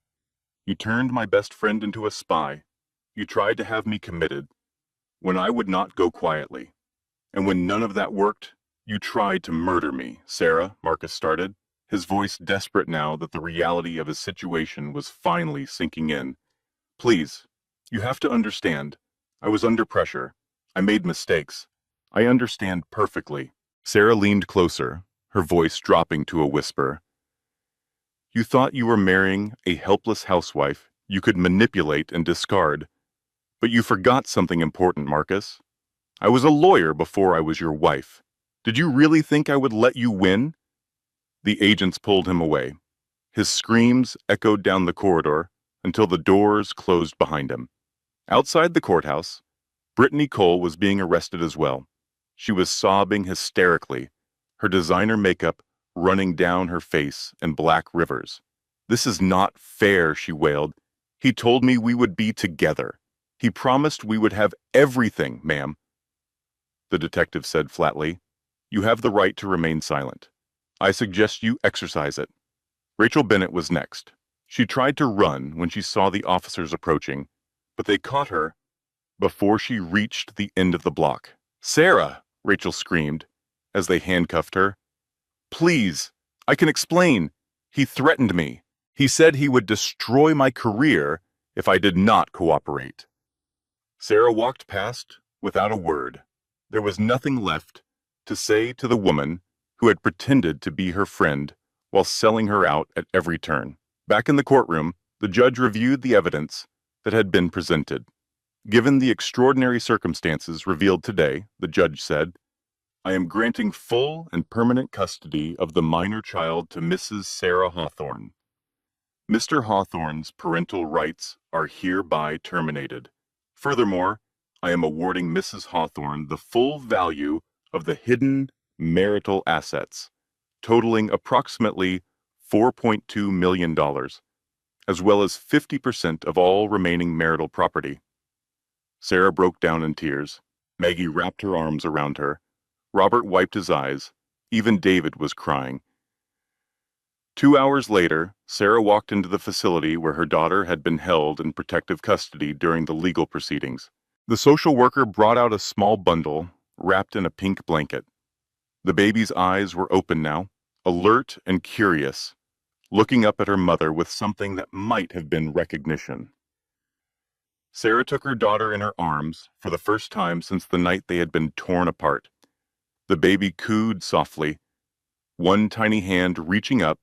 You turned my best friend into a spy. You tried to have me committed, when I would not go quietly. And when none of that worked, you tried to murder me, Sarah, Marcus started, his voice desperate now that the reality of his situation was finally sinking in. Please, you have to understand. I was under pressure. I made mistakes. I understand perfectly. Sarah leaned closer, her voice dropping to a whisper. You thought you were marrying a helpless housewife you could manipulate and discard. But you forgot something important, Marcus. I was a lawyer before I was your wife. Did you really think I would let you win? The agents pulled him away. His screams echoed down the corridor until the doors closed behind him. Outside the courthouse, Brittany Cole was being arrested as well. She was sobbing hysterically, her designer makeup running down her face in black rivers. This is not fair, she wailed. He told me we would be together. He promised we would have everything, ma'am. The detective said flatly, You have the right to remain silent. I suggest you exercise it. Rachel Bennett was next. She tried to run when she saw the officers approaching, but they caught her before she reached the end of the block. Sarah, Rachel screamed as they handcuffed her. Please, I can explain. He threatened me. He said he would destroy my career if I did not cooperate. Sarah walked past without a word. There was nothing left to say to the woman who had pretended to be her friend while selling her out at every turn. Back in the courtroom, the judge reviewed the evidence that had been presented. Given the extraordinary circumstances revealed today, the judge said, I am granting full and permanent custody of the minor child to Mrs. Sarah Hawthorne. Mr. Hawthorne's parental rights are hereby terminated. Furthermore, I am awarding Mrs. Hawthorne the full value of the hidden marital assets, totaling approximately $4.2 million, as well as 50% of all remaining marital property. Sarah broke down in tears. Maggie wrapped her arms around her. Robert wiped his eyes. Even David was crying. 2 hours later, Sarah walked into the facility where her daughter had been held in protective custody during the legal proceedings. The social worker brought out a small bundle wrapped in a pink blanket. The baby's eyes were open now, alert and curious, looking up at her mother with something that might have been recognition. Sarah took her daughter in her arms for the first time since the night they had been torn apart. The baby cooed softly, one tiny hand reaching up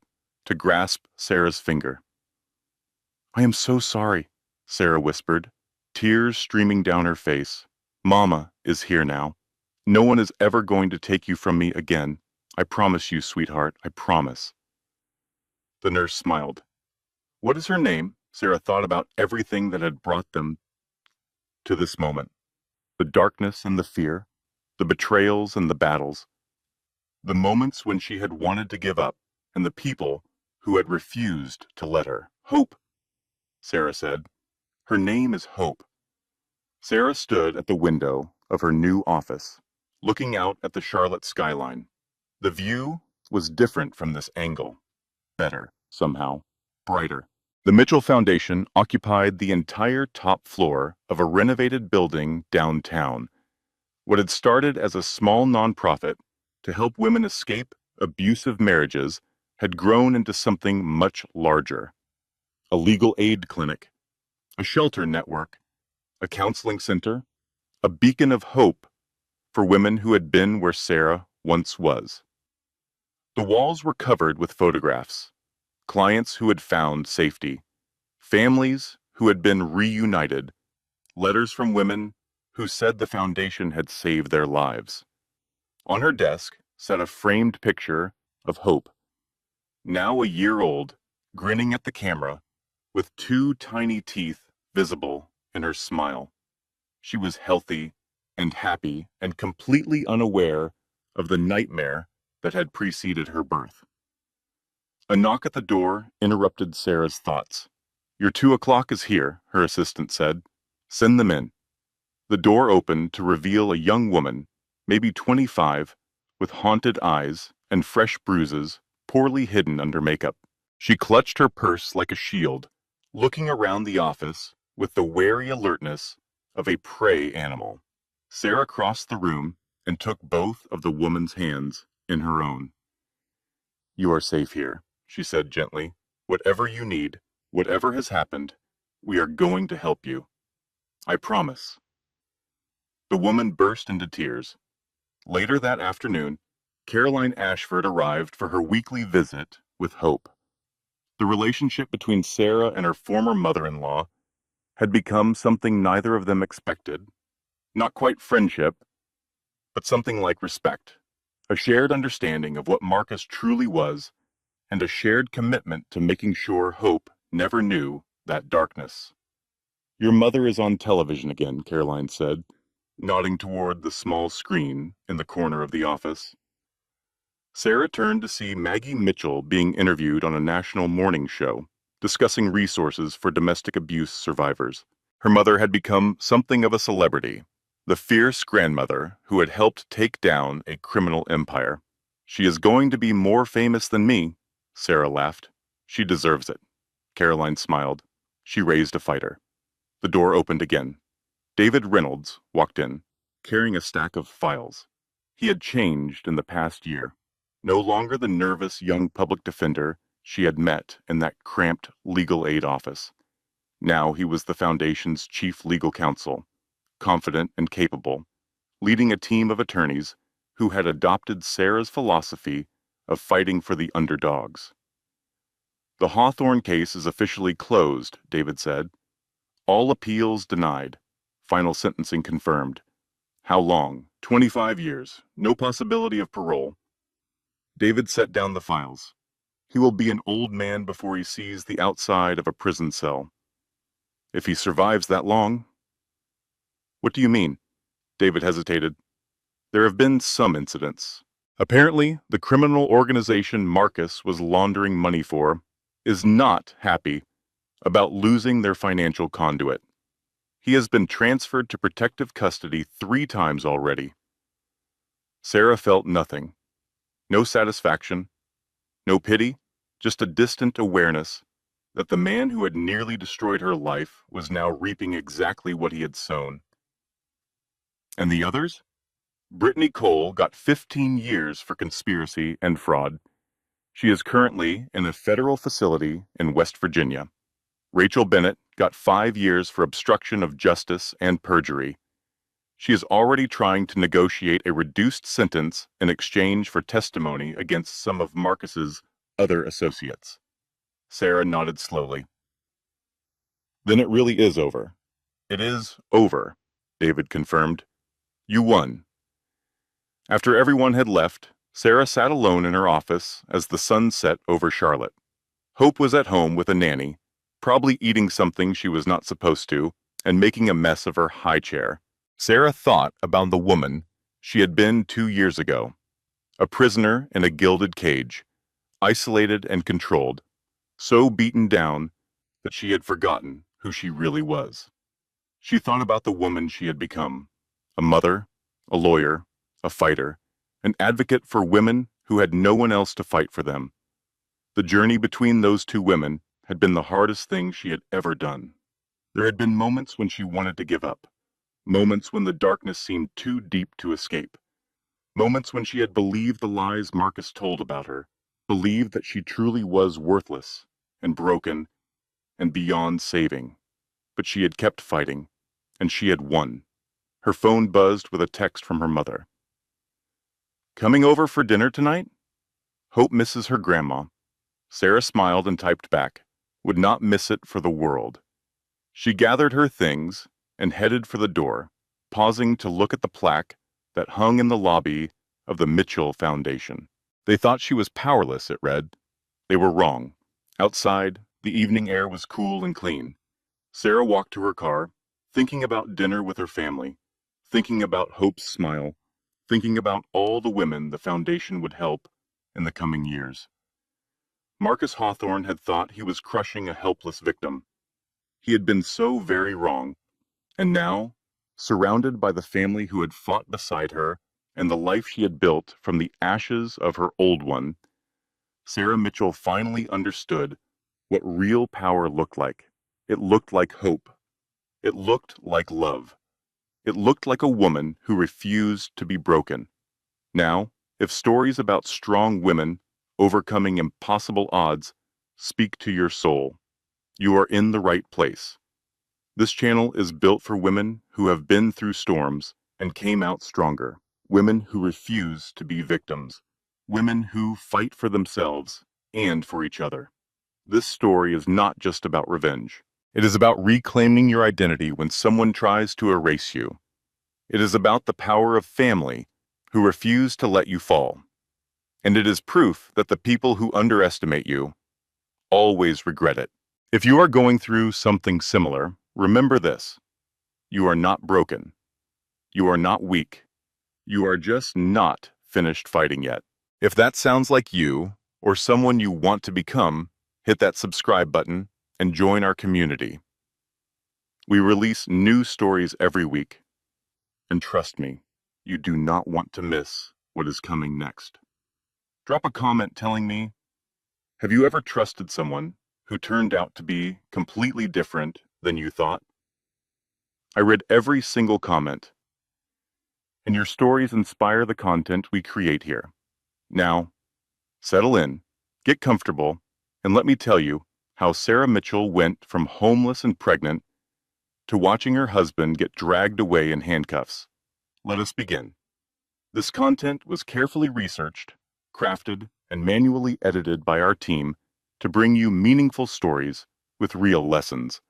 to grasp Sarah's finger. I am so sorry, Sarah whispered, tears streaming down her face. Mama is here now. No one is ever going to take you from me again. I promise you, sweetheart, I promise. The nurse smiled. What is her name? Sarah thought about everything that had brought them to this moment. The darkness and the fear, the betrayals and the battles, the moments when she had wanted to give up, and the people who had refused to let her. Hope, Sarah said. Her name is Hope. Sarah stood at the window of her new office, looking out at the Charlotte skyline. The view was different from this angle. Better, somehow. Brighter. The Mitchell Foundation occupied the entire top floor of a renovated building downtown. What had started as a small nonprofit to help women escape abusive marriages had grown into something much larger. A legal aid clinic, a shelter network, a counseling center, a beacon of hope for women who had been where Sarah once was. The walls were covered with photographs, clients who had found safety, families who had been reunited, letters from women who said the foundation had saved their lives. On her desk sat a framed picture of Hope, now a year old, grinning at the camera, with 2 tiny teeth visible in her smile. She was healthy and happy and completely unaware of the nightmare that had preceded her birth. A knock at the door interrupted Sarah's thoughts. Your 2 o'clock is here, her assistant said. Send them in. The door opened to reveal a young woman, maybe 25, with haunted eyes and fresh bruises poorly hidden under makeup. She clutched her purse like a shield, looking around the office with the wary alertness of a prey animal. Sarah crossed the room and took both of the woman's hands in her own. "You are safe here," she said gently. "Whatever you need, whatever has happened, we are going to help you. I promise." The woman burst into tears. Later that afternoon, Caroline Ashford arrived for her weekly visit with Hope. The relationship between Sarah and her former mother-in-law had become something neither of them expected. Not quite friendship, but something like respect. A shared understanding of what Marcus truly was, and a shared commitment to making sure Hope never knew that darkness. "Your mother is on television again," Caroline said, nodding toward the small screen in the corner of the office. Sarah turned to see Maggie Mitchell being interviewed on a national morning show, discussing resources for domestic abuse survivors. Her mother had become something of a celebrity, the fierce grandmother who had helped take down a criminal empire. "She is going to be more famous than me," Sarah laughed. "She deserves it." Caroline smiled. She raised a fighter. The door opened again. David Reynolds walked in, carrying a stack of files. He had changed in the past year. No longer the nervous young public defender she had met in that cramped legal aid office. Now he was the Foundation's chief legal counsel, confident and capable, leading a team of attorneys who had adopted Sarah's philosophy of fighting for the underdogs. "The Hawthorne case is officially closed," David said. "All appeals denied. Final sentencing confirmed. How long? 25 years. No possibility of parole." David set down the files. He will be an old man before he sees the outside of a prison cell. If he survives that long. "What do you mean?" David hesitated. "There have been some incidents. Apparently, the criminal organization Marcus was laundering money for is not happy about losing their financial conduit. He has been transferred to protective custody 3 times already." Sarah felt nothing. No satisfaction, no pity, just a distant awareness that the man who had nearly destroyed her life was now reaping exactly what he had sown. "And the others?" "Brittany Cole got 15 years for conspiracy and fraud. She is currently in a federal facility in West Virginia. Rachel Bennett got 5 years for obstruction of justice and perjury. She is already trying to negotiate a reduced sentence in exchange for testimony against some of Marcus's other associates." Sarah nodded slowly. "Then it really is over." "It is over," David confirmed. "You won." After everyone had left, Sarah sat alone in her office as the sun set over Charlotte. Hope was at home with a nanny, probably eating something she was not supposed to, and making a mess of her high chair. Sarah thought about the woman she had been 2 years ago, a prisoner in a gilded cage, isolated and controlled, so beaten down that she had forgotten who she really was. She thought about the woman she had become, a mother, a lawyer, a fighter, an advocate for women who had no one else to fight for them. The journey between those 2 women had been the hardest thing she had ever done. There had been moments when she wanted to give up, moments when the darkness seemed too deep to escape, moments when she had believed the lies Marcus told about her, believed that she truly was worthless and broken and beyond saving. But she had kept fighting, and she had won. Her phone buzzed with a text from her mother. "Coming over for dinner tonight? Hope misses her grandma." Sarah smiled and typed back, "Would not miss it for the world." She gathered her things and headed for the door, pausing to look at the plaque that hung in the lobby of the Mitchell Foundation. "They thought she was powerless," it read. They were wrong. Outside, the evening air was cool and clean. Sarah walked to her car, thinking about dinner with her family, thinking about Hope's smile, thinking about all the women the Foundation would help in the coming years. Marcus Hawthorne had thought he was crushing a helpless victim. He had been so very wrong, and now, surrounded by the family who had fought beside her and the life she had built from the ashes of her old one, Sarah Mitchell finally understood what real power looked like. It looked like hope. It looked like love. It looked like a woman who refused to be broken. Now, if stories about strong women overcoming impossible odds speak to your soul, you are in the right place. This channel is built for women who have been through storms and came out stronger. Women who refuse to be victims. Women who fight for themselves and for each other. This story is not just about revenge. It is about reclaiming your identity when someone tries to erase you. It is about the power of family who refuse to let you fall. And it is proof that the people who underestimate you always regret it. If you are going through something similar, remember this. You are not broken. You are not weak. You are just not finished fighting yet. If that sounds like you or someone you want to become, hit that subscribe button and join our community. We release new stories every week. And trust me, you do not want to miss what is coming next. Drop a comment telling me, have you ever trusted someone who turned out to be completely different than you thought? I read every single comment, and your stories inspire the content we create here. Now, settle in, get comfortable, and let me tell you how Sarah Mitchell went from homeless and pregnant to watching her husband get dragged away in handcuffs. Let us begin. This content was carefully researched, crafted, and manually edited by our team to bring you meaningful stories with real lessons.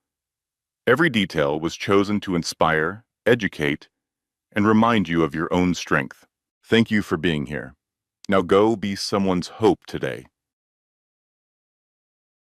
Every detail was chosen to inspire, educate, and remind you of your own strength. Thank you for being here. Now go be someone's hope today.